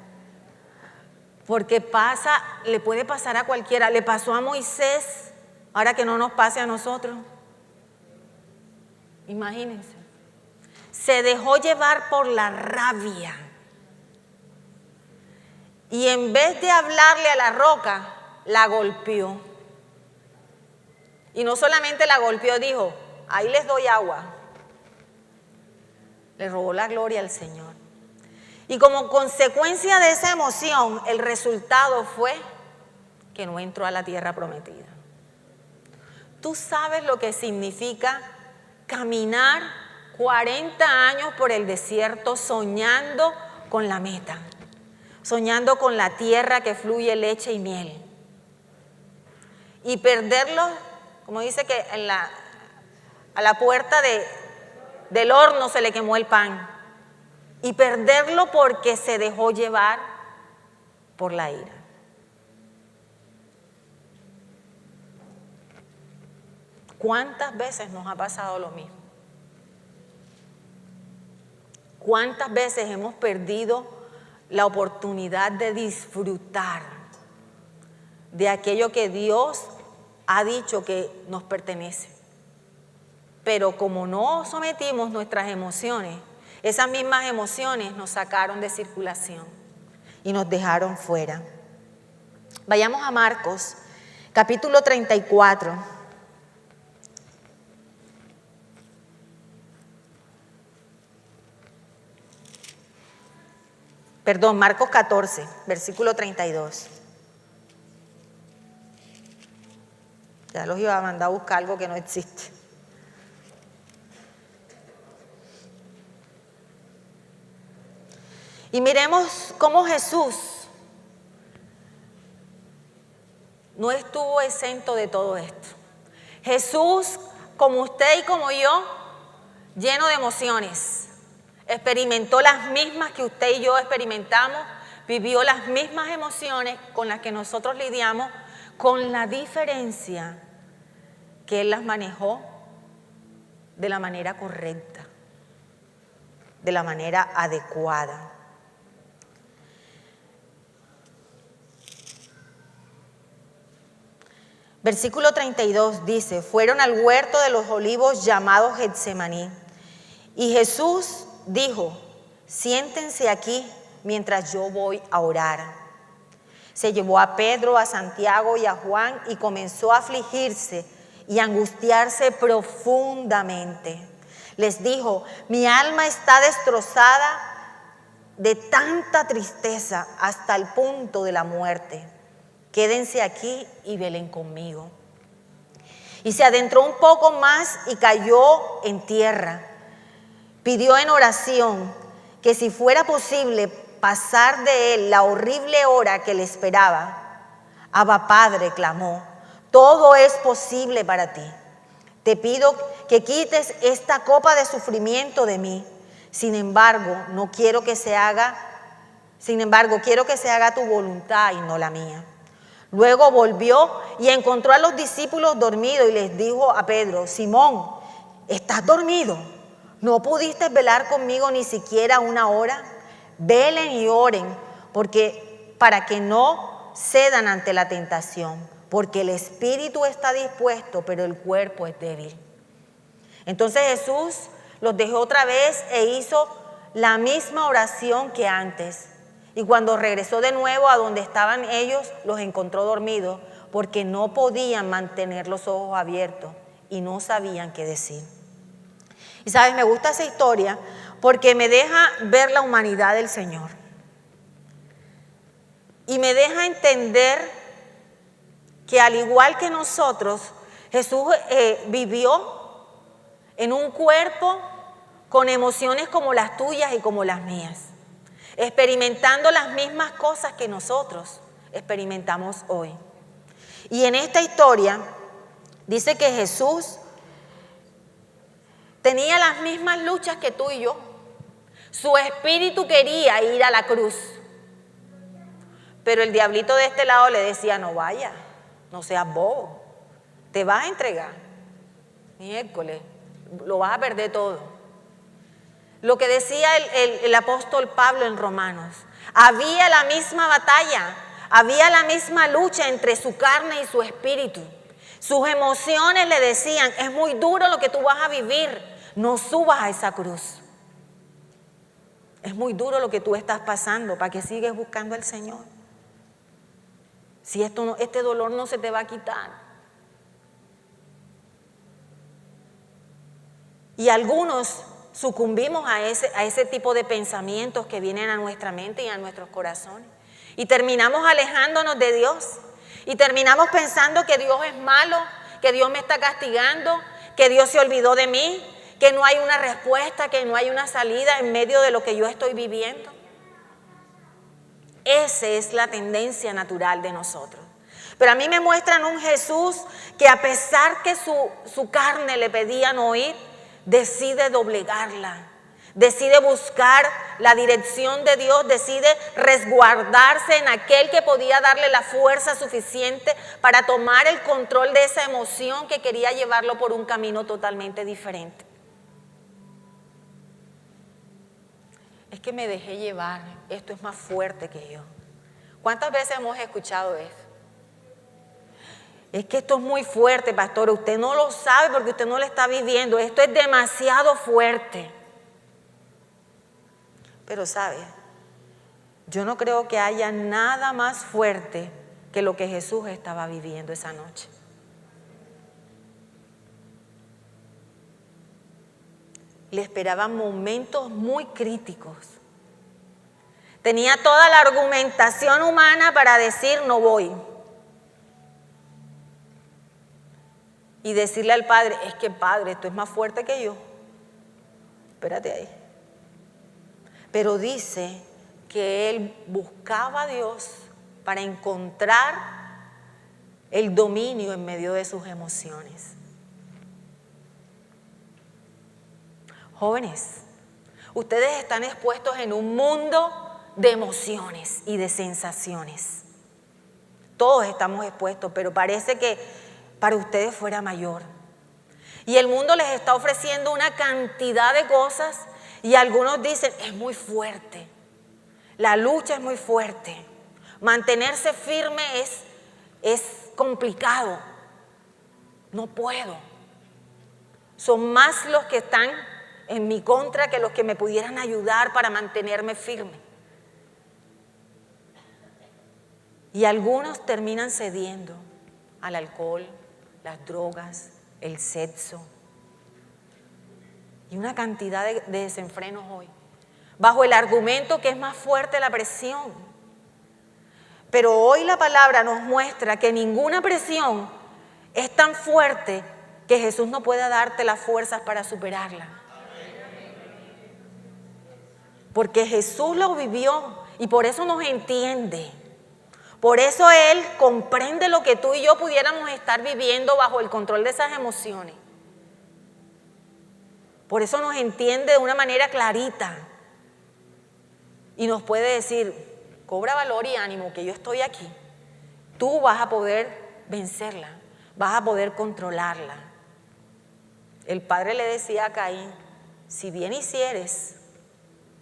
Porque le puede pasar a cualquiera. Le pasó a Moisés, ahora que no nos pase a nosotros. Imagínense. Se dejó llevar por la rabia. Y en vez de hablarle a la roca, la golpeó. Y no solamente la golpeó, dijo, ahí les doy agua. Le robó la gloria al Señor. Y como consecuencia de esa emoción, el resultado fue que no entró a la tierra prometida. ¿Tú sabes lo que significa caminar 40 años por el desierto soñando con la meta? Soñando con la tierra que fluye leche y miel. Y perderlo, como dice que a la puerta del horno se le quemó el pan. Y perderlo porque se dejó llevar por la ira. ¿Cuántas veces nos ha pasado lo mismo? ¿Cuántas veces hemos perdido la oportunidad de disfrutar de aquello que Dios ha dicho que nos pertenece? Pero como no sometimos nuestras emociones, esas mismas emociones nos sacaron de circulación y nos dejaron fuera. Vayamos a Marcos, capítulo 34. Marcos 14, versículo 32. Ya los iba a mandar a buscar algo que no existe. Y miremos cómo Jesús no estuvo exento de todo esto. Jesús, como usted y como yo, lleno de emociones, experimentó las mismas que usted y yo experimentamos, vivió las mismas emociones con las que nosotros lidiamos, con la diferencia que Él las manejó de la manera correcta, de la manera adecuada. Versículo 32 dice, fueron al huerto de los olivos llamado Getsemaní. Y Jesús dijo, siéntense aquí mientras yo voy a orar. Se llevó a Pedro, a Santiago y a Juan y comenzó a afligirse y angustiarse profundamente. Les dijo, mi alma está destrozada de tanta tristeza hasta el punto de la muerte. Quédense aquí y velen conmigo. Y se adentró un poco más y cayó en tierra. Pidió en oración que si fuera posible pasar de él la horrible hora que le esperaba. Abba Padre, clamó, todo es posible para ti. Te pido que quites esta copa de sufrimiento de mí. Sin embargo, quiero que se haga tu voluntad y no la mía. Luego volvió y encontró a los discípulos dormidos y les dijo a Pedro, Simón, ¿estás dormido? ¿No pudiste velar conmigo ni siquiera una hora? Velen y oren para que no cedan ante la tentación, porque el espíritu está dispuesto, pero el cuerpo es débil. Entonces Jesús los dejó otra vez e hizo la misma oración que antes. Y cuando regresó de nuevo a donde estaban ellos, los encontró dormidos porque no podían mantener los ojos abiertos y no sabían qué decir. Y sabes, me gusta esa historia porque me deja ver la humanidad del Señor. Y me deja entender que al igual que nosotros, Jesús vivió en un cuerpo con emociones como las tuyas y como las mías, experimentando las mismas cosas que nosotros experimentamos hoy. Y en esta historia dice que Jesús tenía las mismas luchas que tú y yo. Su espíritu quería ir a la cruz, pero el diablito de este lado le decía: no vaya, no seas bobo, te vas a entregar, miércoles, lo vas a perder todo. Lo que decía el apóstol Pablo en Romanos, había la misma batalla, había la misma lucha entre su carne y su espíritu. Sus emociones le decían: es muy duro lo que tú vas a vivir, no subas a esa cruz. Es muy duro lo que tú estás pasando, ¿para qué sigues buscando al Señor? Si este dolor no se te va a quitar. Y algunos sucumbimos a ese tipo de pensamientos que vienen a nuestra mente y a nuestros corazones. Y terminamos alejándonos de Dios. Y terminamos pensando que Dios es malo, que Dios me está castigando, que Dios se olvidó de mí, que no hay una respuesta, que no hay una salida en medio de lo que yo estoy viviendo. Esa es la tendencia natural de nosotros. Pero a mí me muestran un Jesús que, a pesar que su carne le pedía no ir, decide doblegarla, decide buscar la dirección de Dios, decide resguardarse en aquel que podía darle la fuerza suficiente para tomar el control de esa emoción que quería llevarlo por un camino totalmente diferente. Es que me dejé llevar, esto es más fuerte que yo. ¿Cuántas veces hemos escuchado eso? Es que esto es muy fuerte, pastor, usted no lo sabe porque usted no lo está viviendo, esto es demasiado fuerte. Pero ¿sabe? Yo no creo que haya nada más fuerte que lo que Jesús estaba viviendo esa noche. Le esperaban momentos muy críticos. Tenía toda la argumentación humana para decir: no voy. Y decirle al Padre: es que Padre, esto es más fuerte que yo. Espérate ahí. Pero dice que él buscaba a Dios para encontrar el dominio en medio de sus emociones. Jóvenes, ustedes están expuestos en un mundo de emociones y de sensaciones. Todos estamos expuestos, pero parece que para ustedes fuera mayor. Y el mundo les está ofreciendo una cantidad de cosas y algunos dicen: es muy fuerte, la lucha es muy fuerte, mantenerse firme es complicado, no puedo. Son más los que están en mi contra que los que me pudieran ayudar para mantenerme firme. Y algunos terminan cediendo al alcohol, las drogas, el sexo y una cantidad de desenfrenos hoy, bajo el argumento que es más fuerte la presión. Pero hoy la palabra nos muestra que ninguna presión es tan fuerte que Jesús no pueda darte las fuerzas para superarla. Porque Jesús lo vivió y por eso nos entiende. Por eso Él comprende lo que tú y yo pudiéramos estar viviendo bajo el control de esas emociones. Por eso nos entiende de una manera clarita. Y nos puede decir: cobra valor y ánimo que yo estoy aquí. Tú vas a poder vencerla, vas a poder controlarla. El padre le decía a Caín: si bien hicieres,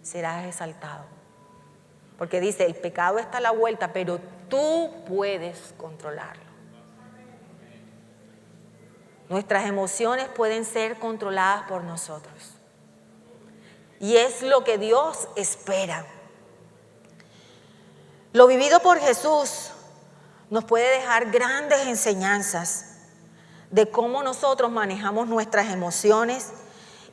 serás exaltado. Porque dice: el pecado está a la vuelta, pero tú puedes controlarlo. Nuestras emociones pueden ser controladas por nosotros. Y es lo que Dios espera. Lo vivido por Jesús nos puede dejar grandes enseñanzas de cómo nosotros manejamos nuestras emociones.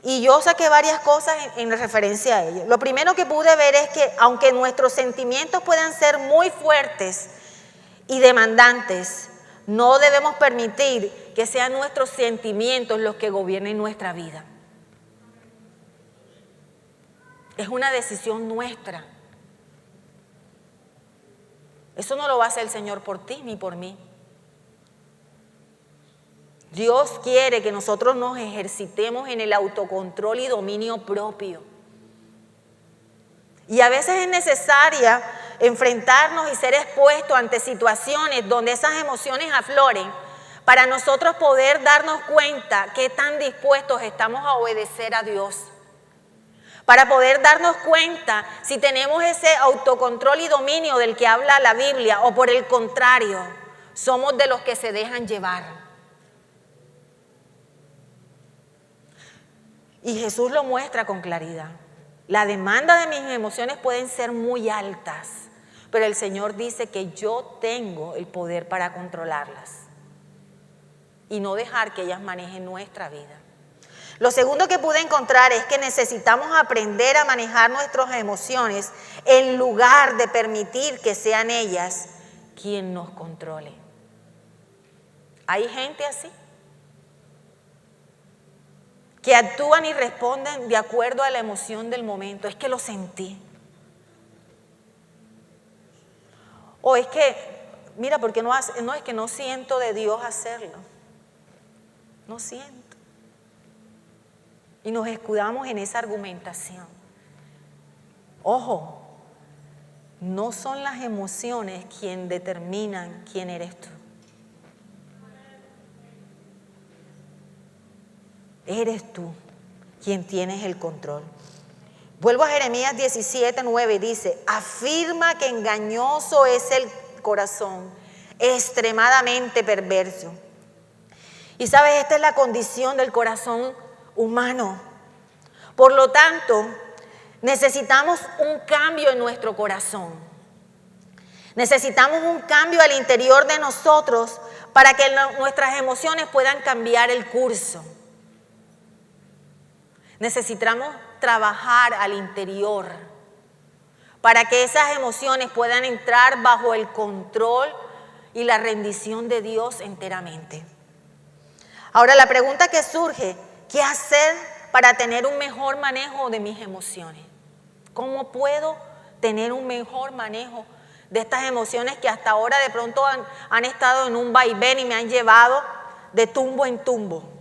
Y yo saqué varias cosas en referencia a ello. Lo primero que pude ver es que aunque nuestros sentimientos puedan ser muy fuertes y demandantes, no debemos permitir que sean nuestros sentimientos los que gobiernen nuestra vida. Es una decisión nuestra. Eso no lo va a hacer el Señor por ti ni por mí. Dios quiere que nosotros nos ejercitemos en el autocontrol y dominio propio. Y a veces es necesaria enfrentarnos y ser expuestos ante situaciones donde esas emociones afloren para nosotros poder darnos cuenta qué tan dispuestos estamos a obedecer a Dios. Para poder darnos cuenta si tenemos ese autocontrol y dominio del que habla la Biblia o por el contrario, somos de los que se dejan llevar. Y Jesús lo muestra con claridad. La demanda de mis emociones pueden ser muy altas, pero el Señor dice que yo tengo el poder para controlarlas y no dejar que ellas manejen nuestra vida. Lo segundo que pude encontrar es que necesitamos aprender a manejar nuestras emociones en lugar de permitir que sean ellas quien nos controle. Hay gente así, que actúan y responden de acuerdo a la emoción del momento. Es que lo sentí. O es que, mira, porque no es que no siento de Dios hacerlo. No siento. Y nos escudamos en esa argumentación. Ojo, no son las emociones quien determinan quién eres tú. Eres tú quien tienes el control. Vuelvo a Jeremías 17:9, dice, afirma que engañoso es el corazón, extremadamente perverso. Y sabes, esta es la condición del corazón humano. Por lo tanto, necesitamos un cambio en nuestro corazón. Necesitamos un cambio al interior de nosotros para que nuestras emociones puedan cambiar el curso. Necesitamos trabajar al interior para que esas emociones puedan entrar bajo el control y la rendición de Dios enteramente. Ahora la pregunta que surge, ¿qué hacer para tener un mejor manejo de mis emociones? ¿Cómo puedo tener un mejor manejo de estas emociones que hasta ahora de pronto han estado en un vaivén y me han llevado de tumbo en tumbo?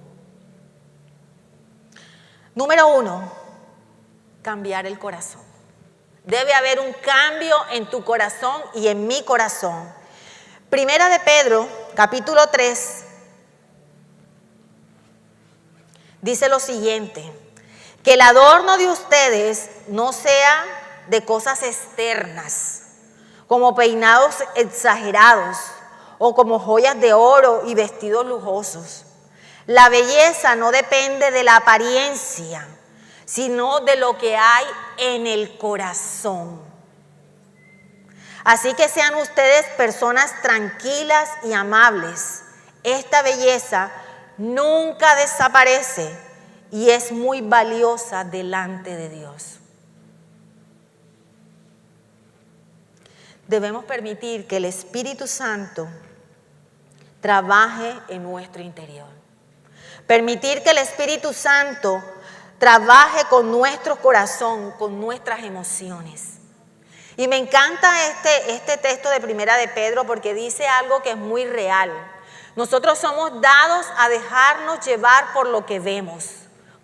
Número 1, cambiar el corazón. Debe haber un cambio en tu corazón y en mi corazón. Primera de Pedro, capítulo 3, dice lo siguiente, que el adorno de ustedes no sea de cosas externas, como peinados exagerados o como joyas de oro y vestidos lujosos. La belleza no depende de la apariencia, sino de lo que hay en el corazón. Así que sean ustedes personas tranquilas y amables. Esta belleza nunca desaparece y es muy valiosa delante de Dios. Debemos permitir que el Espíritu Santo trabaje en nuestro interior. Permitir que el Espíritu Santo trabaje con nuestro corazón, con nuestras emociones. Y me encanta este texto de Primera de Pedro porque dice algo que es muy real. Nosotros somos dados a dejarnos llevar por lo que vemos,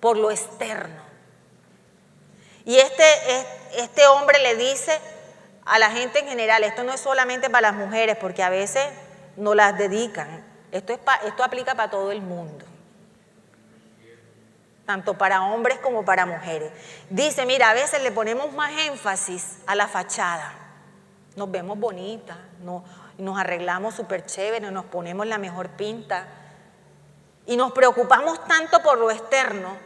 por lo externo. Y este hombre le dice a la gente en general, esto no es solamente para las mujeres porque a veces no las dedican, esto aplica para todo el mundo. Tanto para hombres como para mujeres. Dice, mira, a veces le ponemos más énfasis a la fachada. Nos vemos bonitas, nos arreglamos súper chévere, nos ponemos la mejor pinta. Y nos preocupamos tanto por lo externo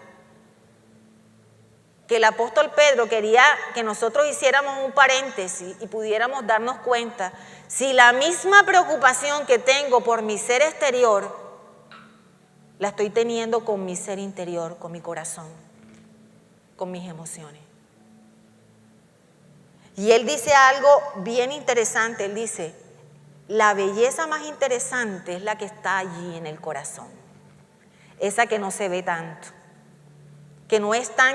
que el apóstol Pedro quería que nosotros hiciéramos un paréntesis y pudiéramos darnos cuenta si la misma preocupación que tengo por mi ser exterior la estoy teniendo con mi ser interior, con mi corazón, con mis emociones. Y él dice algo bien interesante, él dice, la belleza más interesante es la que está allí en el corazón, esa que no se ve tanto, que no es tan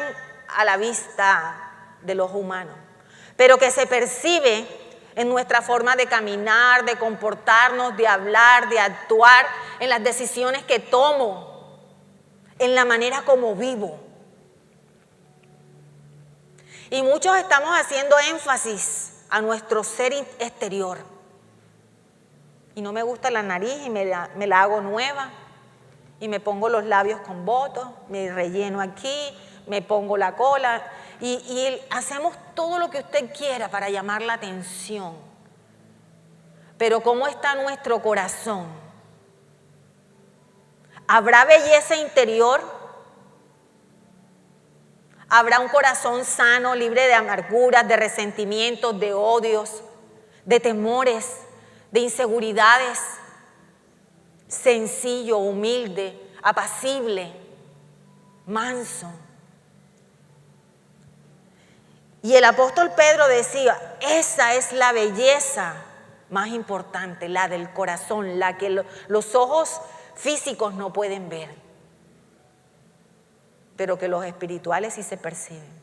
a la vista de los humanos, pero que se percibe en nuestra forma de caminar, de comportarnos, de hablar, de actuar, en las decisiones que tomo, en la manera como vivo. Y muchos estamos haciendo énfasis a nuestro ser exterior. Y no me gusta la nariz y me la hago nueva, y me pongo los labios con botox, me relleno aquí, me pongo la cola, y hacemos todo lo que usted quiera para llamar la atención. Pero ¿cómo está nuestro corazón? ¿Habrá belleza interior? ¿Habrá un corazón sano, libre de amarguras, de resentimientos, de odios, de temores, de inseguridades? Sencillo, humilde, apacible, manso. Y el apóstol Pedro decía, esa es la belleza más importante, la del corazón, la que los ojos físicos no pueden ver, pero que los espirituales sí se perciben.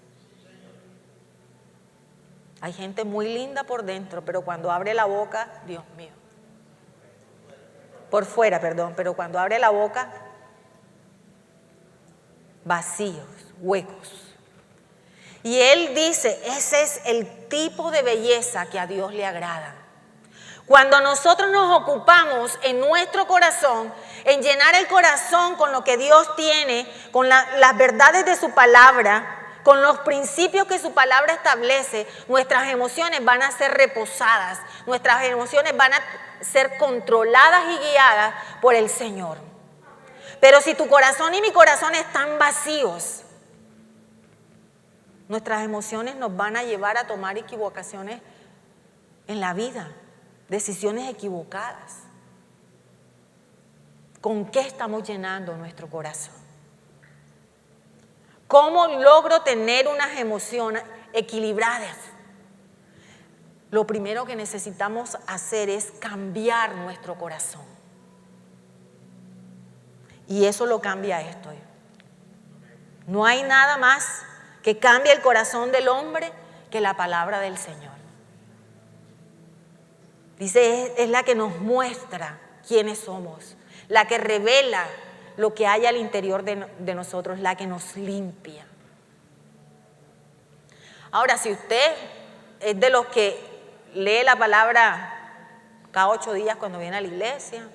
Hay gente muy linda por dentro, pero cuando abre la boca, Dios mío. Por fuera, perdón, pero cuando abre la boca, vacíos, huecos. Y él dice, ese es el tipo de belleza que a Dios le agrada. Cuando nosotros nos ocupamos en nuestro corazón, en llenar el corazón con lo que Dios tiene, con las verdades de su palabra, con los principios que su palabra establece, nuestras emociones van a ser reposadas, nuestras emociones van a ser controladas y guiadas por el Señor. Pero si tu corazón y mi corazón están vacíos, nuestras emociones nos van a llevar a tomar equivocaciones en la vida, decisiones equivocadas. ¿Con qué estamos llenando nuestro corazón? ¿Cómo logro tener unas emociones equilibradas? Lo primero que necesitamos hacer es cambiar nuestro corazón. Y eso lo cambia esto. No hay nada más que cambie el corazón del hombre que la palabra del Señor. Dice, es la que nos muestra quiénes somos, la que revela lo que hay al interior de nosotros, la que nos limpia. Ahora, si usted es de los que lee la palabra cada 8 días cuando viene a la iglesia,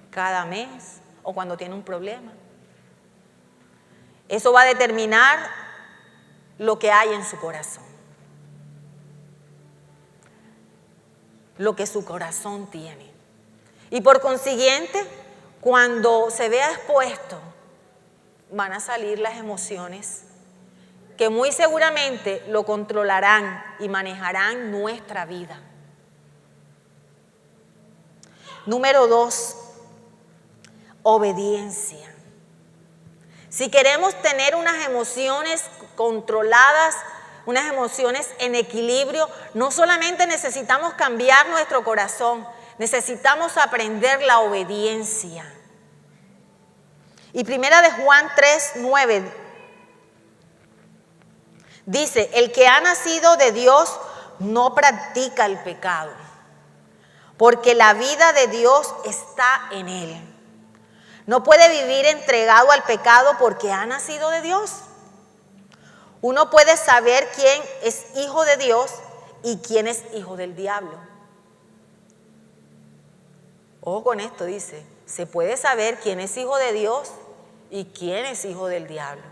cada mes o cuando tiene un problema, eso va a determinar lo que hay en su corazón, lo que su corazón tiene. Y por consiguiente, cuando se vea expuesto, van a salir las emociones que muy seguramente lo controlarán y manejarán nuestra vida. Número 2, obediencia. Si queremos tener unas emociones controladas, unas emociones en equilibrio, no solamente necesitamos cambiar nuestro corazón, necesitamos aprender la obediencia. Y primera de Juan 3:9 dice, el que ha nacido de Dios no practica el pecado, porque la vida de Dios está en él. No puede vivir entregado al pecado porque ha nacido de Dios. Uno puede saber quién es hijo de Dios y quién es hijo del diablo. Ojo con esto, dice, se puede saber quién es hijo de Dios y quién es hijo del diablo.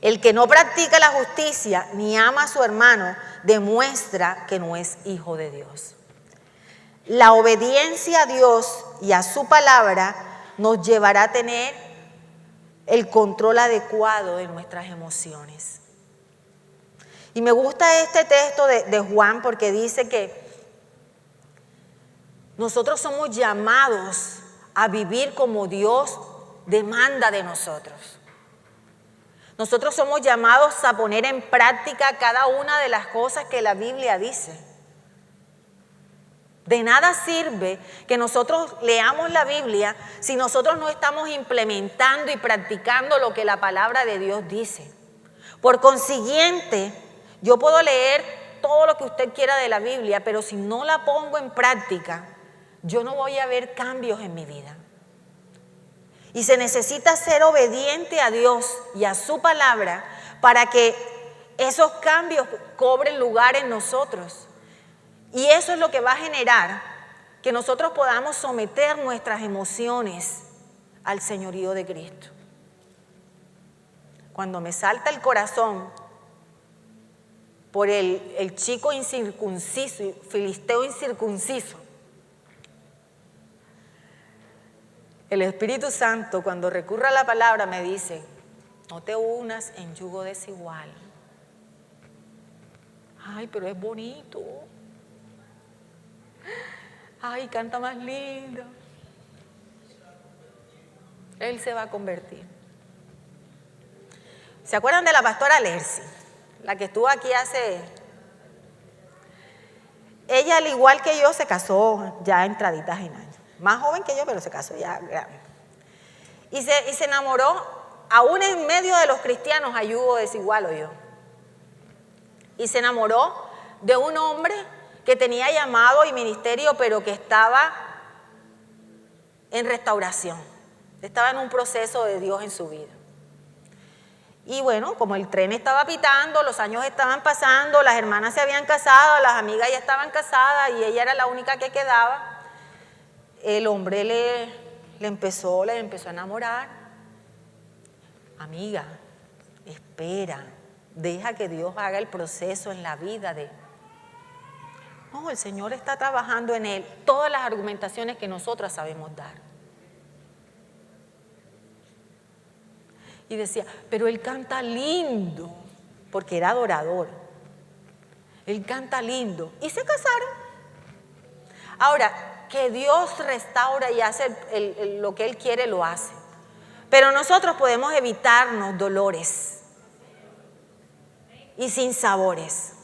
El que no practica la justicia ni ama a su hermano demuestra que no es hijo de Dios. La obediencia a Dios y a su palabra nos llevará a tener el control adecuado de nuestras emociones. Y me gusta este texto de Juan porque dice que nosotros somos llamados a vivir como Dios demanda de nosotros. Nosotros somos llamados a poner en práctica cada una de las cosas que la Biblia dice. De nada sirve que nosotros leamos la Biblia si nosotros no estamos implementando y practicando lo que la palabra de Dios dice. Por consiguiente, yo puedo leer todo lo que usted quiera de la Biblia, pero si no la pongo en práctica, yo no voy a ver cambios en mi vida. Y se necesita ser obediente a Dios y a su palabra para que esos cambios cobren lugar en nosotros. Y eso es lo que va a generar que nosotros podamos someter nuestras emociones al señorío de Cristo. Cuando me salta el corazón por el chico incircunciso, filisteo incircunciso, el Espíritu Santo, cuando recurre a la palabra, me dice: no te unas en yugo desigual. Ay, pero es bonito. Ay, canta más lindo. Él se va a convertir. ¿Se acuerdan de la pastora Lercy? La que estuvo aquí hace... Ella, al igual que yo, se casó ya entraditas en años. Más joven que yo, pero se casó ya grande. Y se enamoró, aún en medio de los cristianos, a yugo desigual, oyó. Y se enamoró de un hombre que tenía llamado y ministerio, pero que estaba en restauración. Estaba en un proceso de Dios en su vida. Y bueno, como el tren estaba pitando, los años estaban pasando, las hermanas se habían casado, las amigas ya estaban casadas y ella era la única que quedaba, el hombre le empezó a enamorar. Amiga, espera, deja que Dios haga el proceso en la vida de... No, el Señor está trabajando en él. Todas las argumentaciones que nosotras sabemos dar. Y decía, pero él canta lindo, porque era adorador. Él canta lindo. Y se casaron. Ahora, que Dios restaura y hace lo que Él quiere, lo hace. Pero nosotros podemos evitarnos dolores y sinsabores.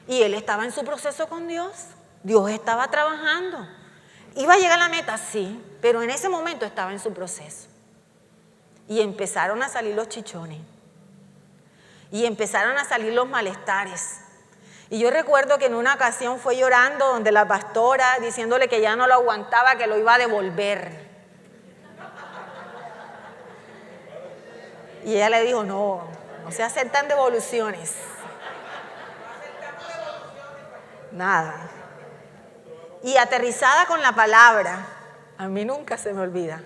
Y él estaba en su proceso con Dios. Dios estaba trabajando. ¿Iba a llegar a la meta? Sí, pero en ese momento estaba en su proceso. Y empezaron a salir los chichones. Y empezaron a salir los malestares. Y yo recuerdo que en una ocasión fue llorando donde la pastora, diciéndole que ya no lo aguantaba, que lo iba a devolver. Y ella le dijo, no se aceptan devoluciones. Nada. Y aterrizada con la palabra, a mí nunca se me olvida,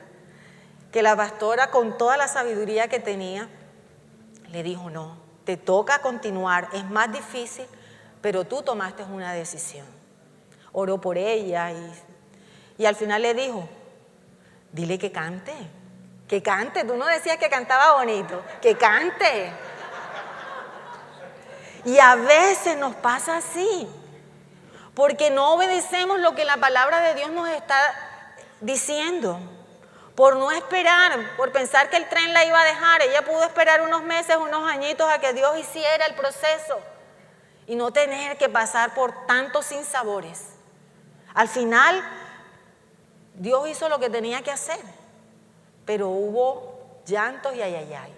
que la pastora, con toda la sabiduría que tenía, le dijo, no, te toca continuar, es más difícil, pero tú tomaste una decisión. Oró por ella y al final le dijo, dile que cante, tú no decías que cantaba bonito, que cante. Y a veces nos pasa así, porque no obedecemos lo que la palabra de Dios nos está diciendo. Por no esperar, por pensar que el tren la iba a dejar, ella pudo esperar unos meses, unos añitos a que Dios hiciera el proceso y no tener que pasar por tantos sinsabores. Al final, Dios hizo lo que tenía que hacer, pero hubo llantos y ay.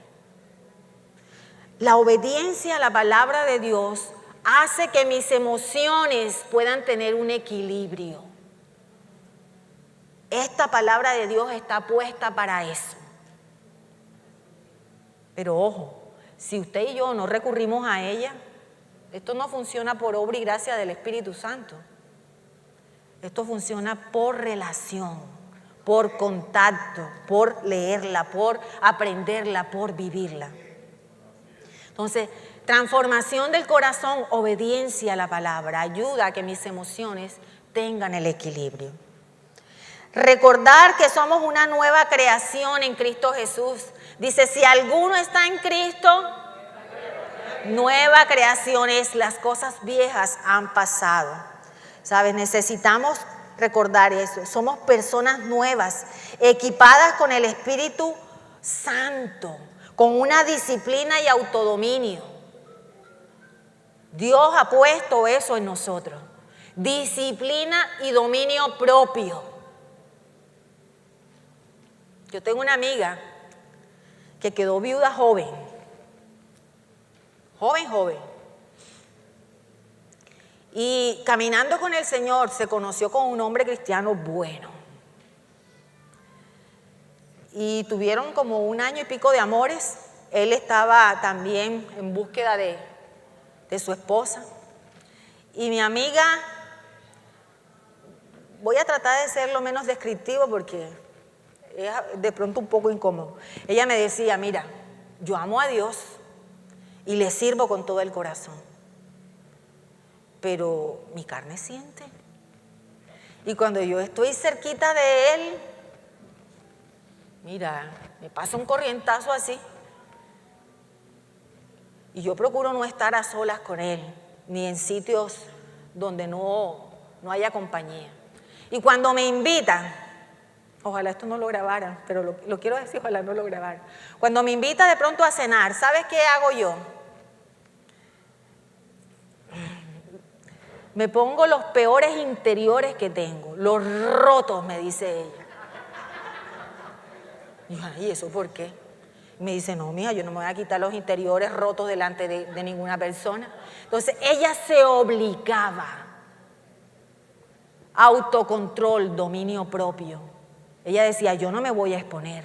La obediencia a la palabra de Dios hace que mis emociones puedan tener un equilibrio. Esta palabra de Dios está puesta para eso. Pero ojo, si usted y yo no recurrimos a ella, esto no funciona por obra y gracia del Espíritu Santo. Esto funciona por relación, por contacto, por leerla, por aprenderla, por vivirla. Entonces, transformación del corazón, obediencia a la palabra, ayuda a que mis emociones tengan el equilibrio. Recordar que somos una nueva creación en Cristo Jesús. Dice, si alguno está en Cristo, nueva creación es, las cosas viejas han pasado. ¿Sabes? Necesitamos recordar eso. Somos personas nuevas, equipadas con el Espíritu Santo, con una disciplina y autodominio. Dios ha puesto eso en nosotros. Disciplina y dominio propio. Yo tengo una amiga que quedó viuda joven. Joven. Y caminando con el Señor se conoció con un hombre cristiano bueno. Y tuvieron como 1 año y pico de amores. Él estaba también en búsqueda de su esposa. Y mi amiga, voy a tratar de ser lo menos descriptivo porque es de pronto un poco incómodo. Ella me decía, mira, yo amo a Dios y le sirvo con todo el corazón, pero mi carne siente. Y cuando yo estoy cerquita de Él, mira, me pasa un corrientazo así. Y yo procuro no estar a solas con Él, ni en sitios donde no haya compañía. Y cuando me invitan, ojalá esto no lo grabaran, pero lo quiero decir, ojalá no lo grabaran. Cuando me invita de pronto a cenar, ¿sabes qué hago yo? Me pongo los peores interiores que tengo, los rotos, me dice ella. Y yo, ¿y eso por qué? Me dice, no, mija, yo no me voy a quitar los interiores rotos delante de ninguna persona. Entonces, ella se obligaba. Autocontrol, dominio propio. Ella decía, yo no me voy a exponer.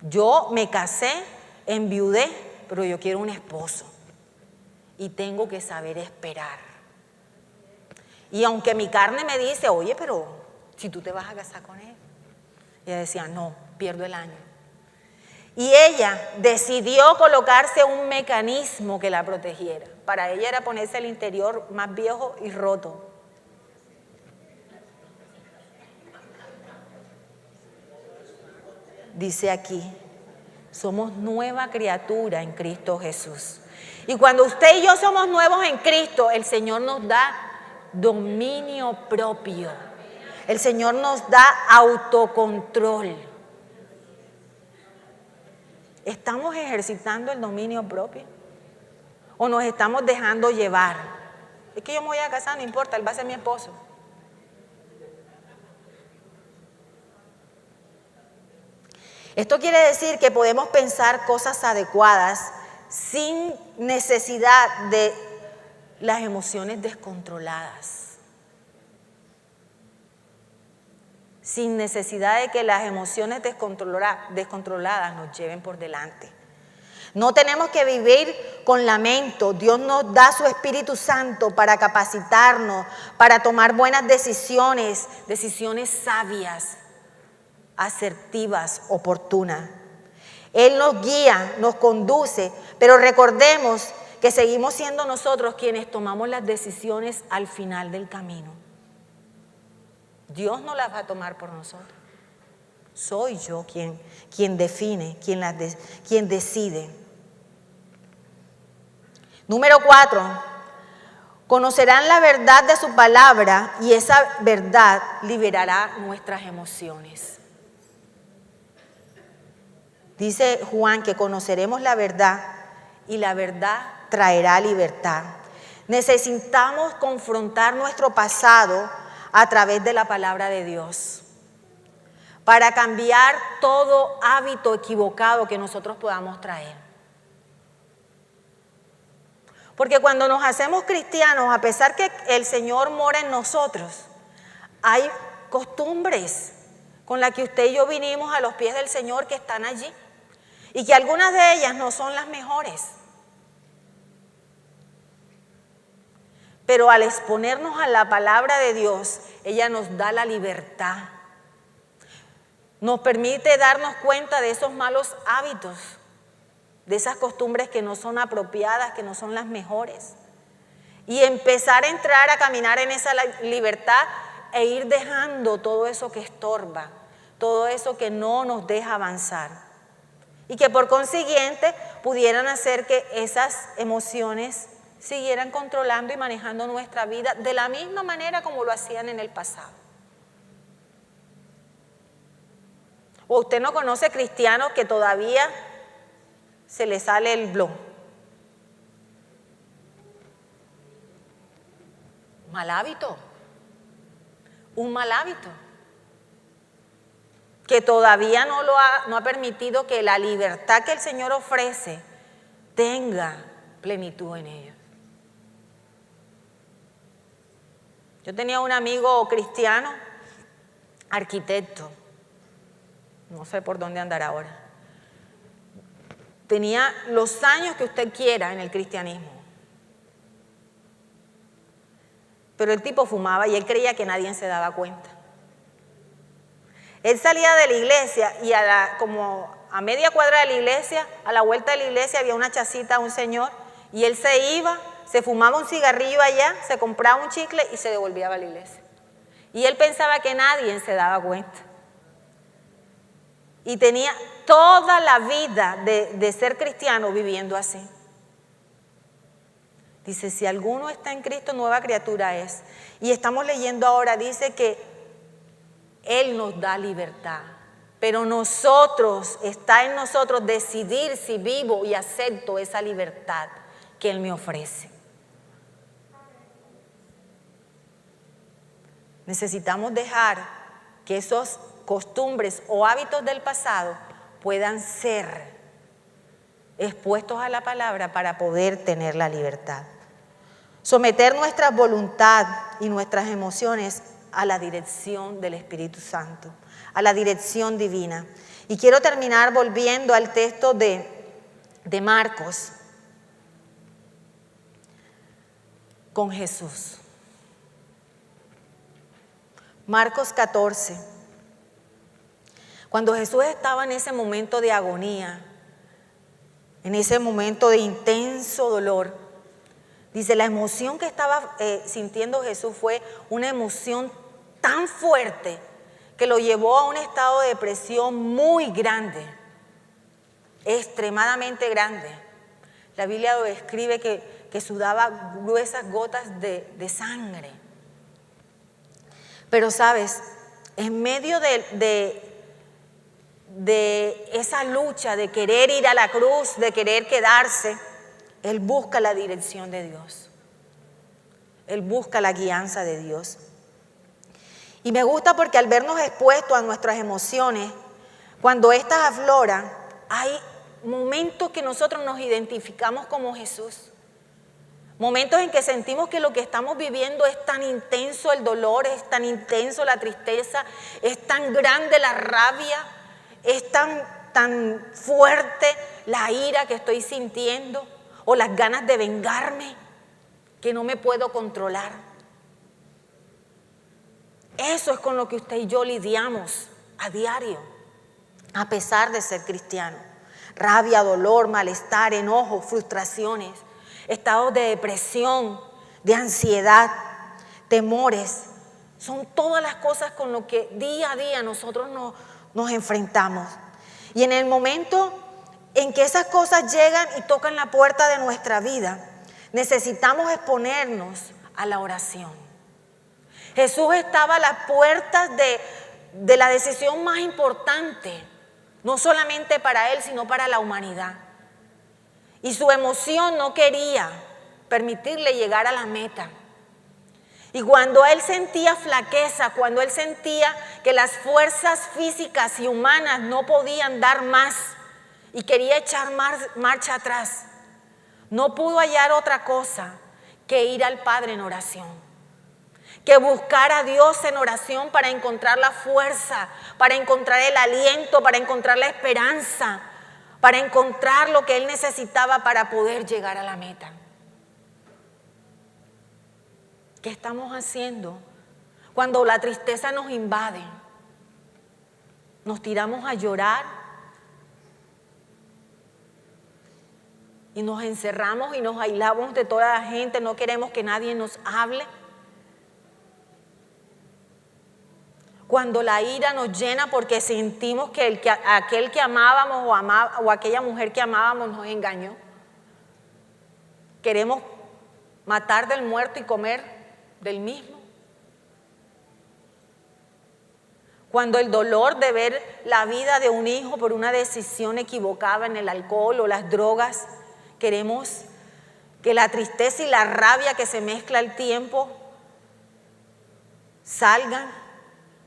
Yo me casé, enviudé, pero yo quiero un esposo. Y tengo que saber esperar. Y aunque mi carne me dice, oye, pero si tú te vas a casar con él. Ella decía, no, pierdo el año. Y ella decidió colocarse un mecanismo que la protegiera. Para ella era ponerse el interior más viejo y roto. Dice aquí, somos nueva criatura en Cristo Jesús. Y cuando usted y yo somos nuevos en Cristo, el Señor nos da dominio propio. El Señor nos da autocontrol. ¿Estamos ejercitando el dominio propio? ¿O nos estamos dejando llevar? Es que yo me voy a casar, no importa, él va a ser mi esposo. Esto quiere decir que podemos pensar cosas adecuadas sin necesidad de las emociones descontroladas. Sin necesidad de que las emociones descontroladas nos lleven por delante. No tenemos que vivir con lamento. Dios nos da su Espíritu Santo para capacitarnos, para tomar buenas decisiones, decisiones sabias, asertivas, oportunas. Él nos guía, nos conduce, pero recordemos que seguimos siendo nosotros quienes tomamos las decisiones al final del camino. Dios no las va a tomar por nosotros. Soy yo quien define, quien decide. Número 4, conocerán la verdad de su palabra y esa verdad liberará nuestras emociones. Dice Juan que conoceremos la verdad y la verdad traerá libertad. Necesitamos confrontar nuestro pasado a través de la palabra de Dios para cambiar todo hábito equivocado que nosotros podamos traer. Porque cuando nos hacemos cristianos, a pesar que el Señor mora en nosotros, hay costumbres con las que usted y yo vinimos a los pies del Señor que están allí y que algunas de ellas no son las mejores. Pero al exponernos a la palabra de Dios, ella nos da la libertad. Nos permite darnos cuenta de esos malos hábitos, de esas costumbres que no son apropiadas, que no son las mejores. Y empezar a entrar a caminar en esa libertad e ir dejando todo eso que estorba, todo eso que no nos deja avanzar. Y que por consiguiente pudieran hacer que esas emociones siguieran controlando y manejando nuestra vida de la misma manera como lo hacían en el pasado. ¿O usted no conoce cristianos que todavía se les sale el blog? Mal hábito. Un mal hábito. Que todavía no ha permitido que la libertad que el Señor ofrece tenga plenitud en ellos. Yo tenía un amigo cristiano, arquitecto, no sé por dónde andar ahora. Tenía los años que usted quiera en el cristianismo. Pero el tipo fumaba y él creía que nadie se daba cuenta. Él salía de la iglesia y como a media cuadra de la iglesia, a la vuelta de la iglesia había una chacita, un señor, y él se iba, se fumaba un cigarrillo allá, se compraba un chicle y se devolvía a la iglesia. Y él pensaba que nadie se daba cuenta. Y tenía toda la vida de ser cristiano viviendo así. Dice, si alguno está en Cristo, nueva criatura es. Y estamos leyendo ahora, dice que Él nos da libertad. Pero está en nosotros decidir si vivo y acepto esa libertad que Él me ofrece. Necesitamos dejar que esos costumbres o hábitos del pasado puedan ser expuestos a la palabra para poder tener la libertad. Someter nuestra voluntad y nuestras emociones a la dirección del Espíritu Santo, a la dirección divina. Y quiero terminar volviendo al texto de Marcos con Jesús. Marcos 14. Cuando Jesús estaba en ese momento de agonía, en ese momento de intenso dolor, dice, la emoción que estaba sintiendo Jesús fue una emoción tan fuerte que lo llevó a un estado de depresión muy grande, extremadamente grande. La Biblia lo describe que sudaba gruesas gotas de sangre. Pero sabes, en medio de esa lucha de querer ir a la cruz, de querer quedarse, Él busca la dirección de Dios. Él busca la guianza de Dios. Y me gusta porque al vernos expuestos a nuestras emociones, cuando éstas afloran, hay momentos que nosotros nos identificamos como Jesús. Momentos en que sentimos que lo que estamos viviendo es tan intenso el dolor, es tan intenso la tristeza, es tan grande la rabia, es tan fuerte la ira que estoy sintiendo o las ganas de vengarme que no me puedo controlar. Eso es con lo que usted y yo lidiamos a diario, a pesar de ser cristiano. Rabia, dolor, malestar, enojo, frustraciones, estados de depresión, de ansiedad, temores. Son todas las cosas con lo que día a día nosotros nos enfrentamos. Y en el momento en que esas cosas llegan y tocan la puerta de nuestra vida, necesitamos exponernos a la oración. Jesús estaba a las puertas de la decisión más importante, no solamente para Él, sino para la humanidad. Y su emoción no quería permitirle llegar a la meta. Y cuando Él sentía flaqueza, cuando Él sentía que las fuerzas físicas y humanas no podían dar más y quería echar marcha atrás, no pudo hallar otra cosa que ir al Padre en oración, que buscar a Dios en oración para encontrar la fuerza, para encontrar el aliento, para encontrar la esperanza, para encontrar lo que Él necesitaba para poder llegar a la meta. ¿Qué estamos haciendo cuando la tristeza nos invade? Nos tiramos a llorar y nos encerramos y nos aislamos de toda la gente, no queremos que nadie nos hable. Cuando la ira nos llena porque sentimos que aquel que amábamos o aquella mujer que amábamos nos engañó. Queremos matar del muerto y comer del mismo. Cuando el dolor de ver la vida de un hijo por una decisión equivocada en el alcohol o las drogas, queremos que la tristeza y la rabia que se mezcla al tiempo salgan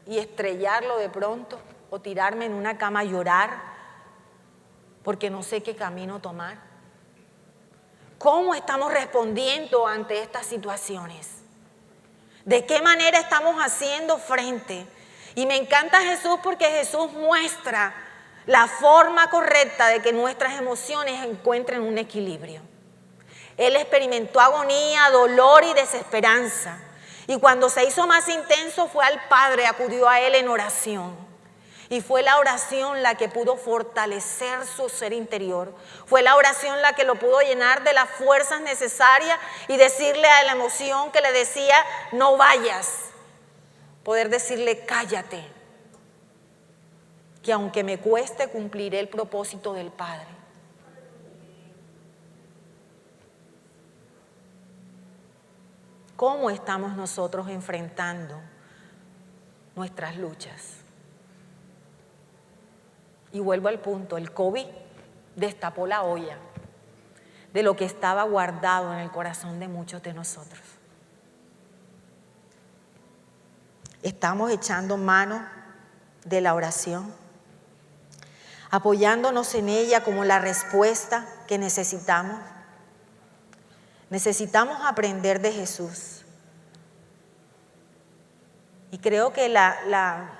y estrellarlo de pronto o tirarme en una cama a llorar porque no sé qué camino tomar. ¿Cómo estamos respondiendo ante estas situaciones? ¿De qué manera estamos haciendo frente? Y me encanta Jesús porque Jesús muestra la forma correcta de que nuestras emociones encuentren un equilibrio. Él experimentó agonía, dolor y desesperanza. Y cuando se hizo más intenso fue al Padre, acudió a Él en oración. Y fue la oración la que pudo fortalecer su ser interior. Fue la oración la que lo pudo llenar de las fuerzas necesarias y decirle a la emoción que le decía, no vayas. Poder decirle, cállate, que aunque me cueste cumpliré el propósito del Padre. ¿Cómo estamos nosotros enfrentando nuestras luchas? Y vuelvo al punto, el COVID destapó la olla de lo que estaba guardado en el corazón de muchos de nosotros. Estamos echando mano de la oración, apoyándonos en ella como la respuesta que necesitamos. Necesitamos aprender de Jesús. Y creo que la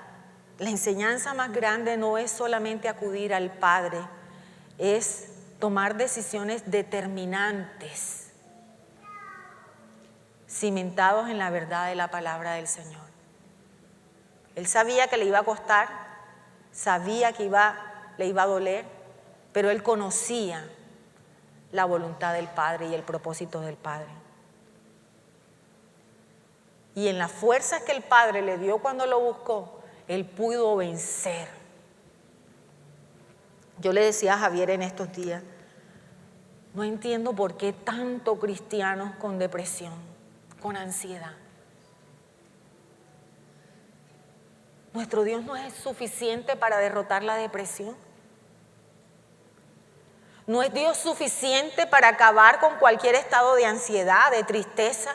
enseñanza más grande no es solamente acudir al Padre, es tomar decisiones determinantes, cimentados en la verdad de la palabra del Señor. Él sabía que le iba a costar, sabía que le iba a doler, pero él conocía la voluntad del Padre y el propósito del Padre. Y en las fuerzas que el Padre le dio cuando lo buscó, él pudo vencer. Yo le decía a Javier en estos días, no entiendo por qué tanto cristianos con depresión, con ansiedad. Nuestro Dios no es suficiente para derrotar la depresión. No es Dios suficiente para acabar con cualquier estado de ansiedad, de tristeza.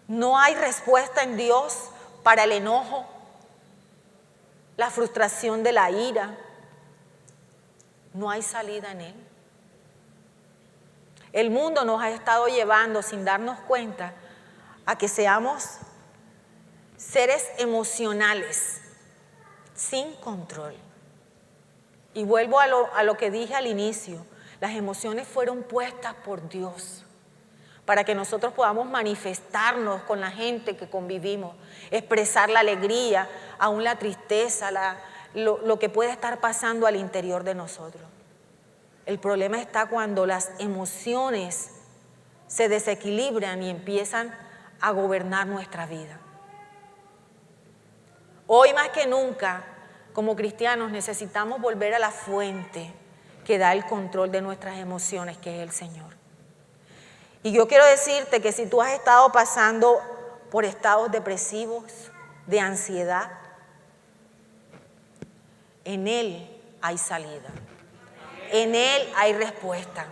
No hay respuesta en Dios para el enojo, la frustración de la ira. No hay salida en Él. El mundo nos ha estado llevando sin darnos cuenta a que seamos seres emocionales, sin control. Y vuelvo a lo que dije al inicio, las emociones fueron puestas por Dios para que nosotros podamos manifestarnos con la gente que convivimos, expresar la alegría, aún la tristeza, lo que puede estar pasando al interior de nosotros. El problema está cuando las emociones se desequilibran y empiezan a gobernar nuestra vida. Hoy más que nunca, como cristianos, necesitamos volver a la fuente que da el control de nuestras emociones, que es el Señor. Y yo quiero decirte que si tú has estado pasando por estados depresivos, de ansiedad, en Él hay salida. En Él hay respuesta.